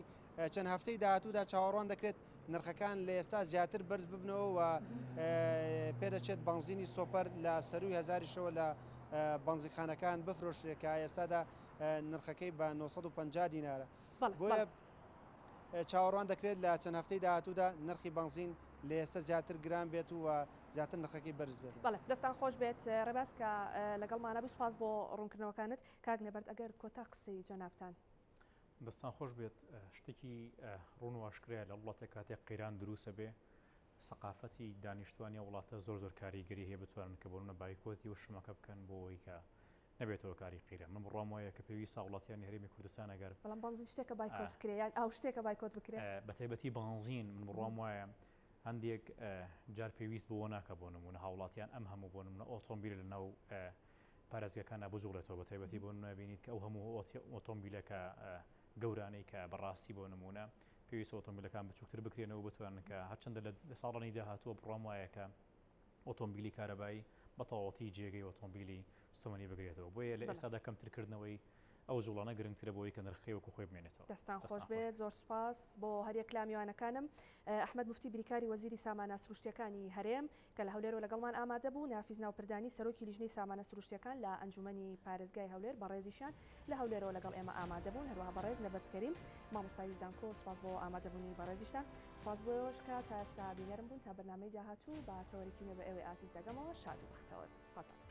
چەند هەفتەی داهاتوودا چاوەڕوان دەکرێت نرخەکان لە ئێستا زیاتر بەرز ببنەوە و پێدەچێت بەنزینی سۆپەر لە سەروی هەزاریشەوە لە بەنزیخانەکان بفرۆشرێکە ئێستادا نرخەکەی بە 950 دینارە بۆیە چاوەڕوان دەکرێت لە چەند هەفتەی داهاتوودا نرخی بەنزین لە ئێستا زیاتر گران بێت و زیاتر نرخەکەی بەرز بێت. بەڵێ دەستان خۆش بێت ڕێباز کە لەگەڵمانە سوپاس بۆ ڕوونکردنەوەکانت کاک نێبەرد ئەگەر کۆتا قسەی جەنابتان. دەستان خۆش بێت شتێکی ڕوون واشکرێ لە وڵاتێک کاتێک قەیران دروستە بێ سەقافەتی دانیشتوانی وڵاتە زۆر کاریگەری هەیە بتوانن کە بۆنە بایکۆتی و شمەکە بکەن بۆ ئەوەی کە نەبێتەوە کاری قیرە من بڕام وایە کە پێویستە وڵاتیانی هەرێمی کوردستان ئەگەر بەڵام بەنزین شتێکە بایکۆت بکرێت یان ئەو شتێکە بایکۆت بکرێت بە تایبەتی بەنزین من بڕام وایە هەندێک جار پێویست بۆ ناکە بۆ نمونە هاوڵاتیان ئەم هەموو بۆ نمونە ئۆتۆمبیل لە ناو پارێزگەکان بجوڵێتەوە بە تایبەتی بۆ نبینیت کە ئەو هەموو ئۆتۆمبیلەکە گەورانەی کە بەڕاستی بۆ نمونە پێویستە ئۆتۆمبیلەکان بچووکتر بکرێنەوە بتوانن کە هەرچەندە لە ساڵانی داهاتووە بڕام وایە کە ئۆتۆمبیلی کارەبایی بە تەواوەتی جێگەی ئۆتۆمبیلی سوتەمەنی بگرێتەوە بۆیە لە ئێستادا کەمترکردنەوەی ئەو زوڵانە گرنگترە بۆی کە نرخی وەکو خۆی بمێنێتەوە. دەستان خۆش بێت، زۆر سپاس بۆ هەریەک لامیوانەکانم. ئەحمەد موفتی بریکاری وەزیری سامانە سروشتیەکانی هەرێم کە لە هەولێرەوە لەگەڵمان ئامادە بوو، نافیز ناوپردانی سەرۆکی لیژنەی سامانە سروشتیەکان لە ئەنجومەنی پارێزگای هەولێر بەڕێزیشان لە هەولێرەوە لەگەڵ ئێمە ئامادە بوون، هەروەها بەڕێز نەبەردکەریم مامۆستای زانکۆ سپاس بۆ ئامادەبوونی بەڕێزیشتان، سپاس بۆش کە تا ئێستا بینەرم بوون تا بەرنامەی داهاتوو بە تەوەریکی نوێ بە ئێوەی ئازیز دەگەمەوە شاد و بەختەوە.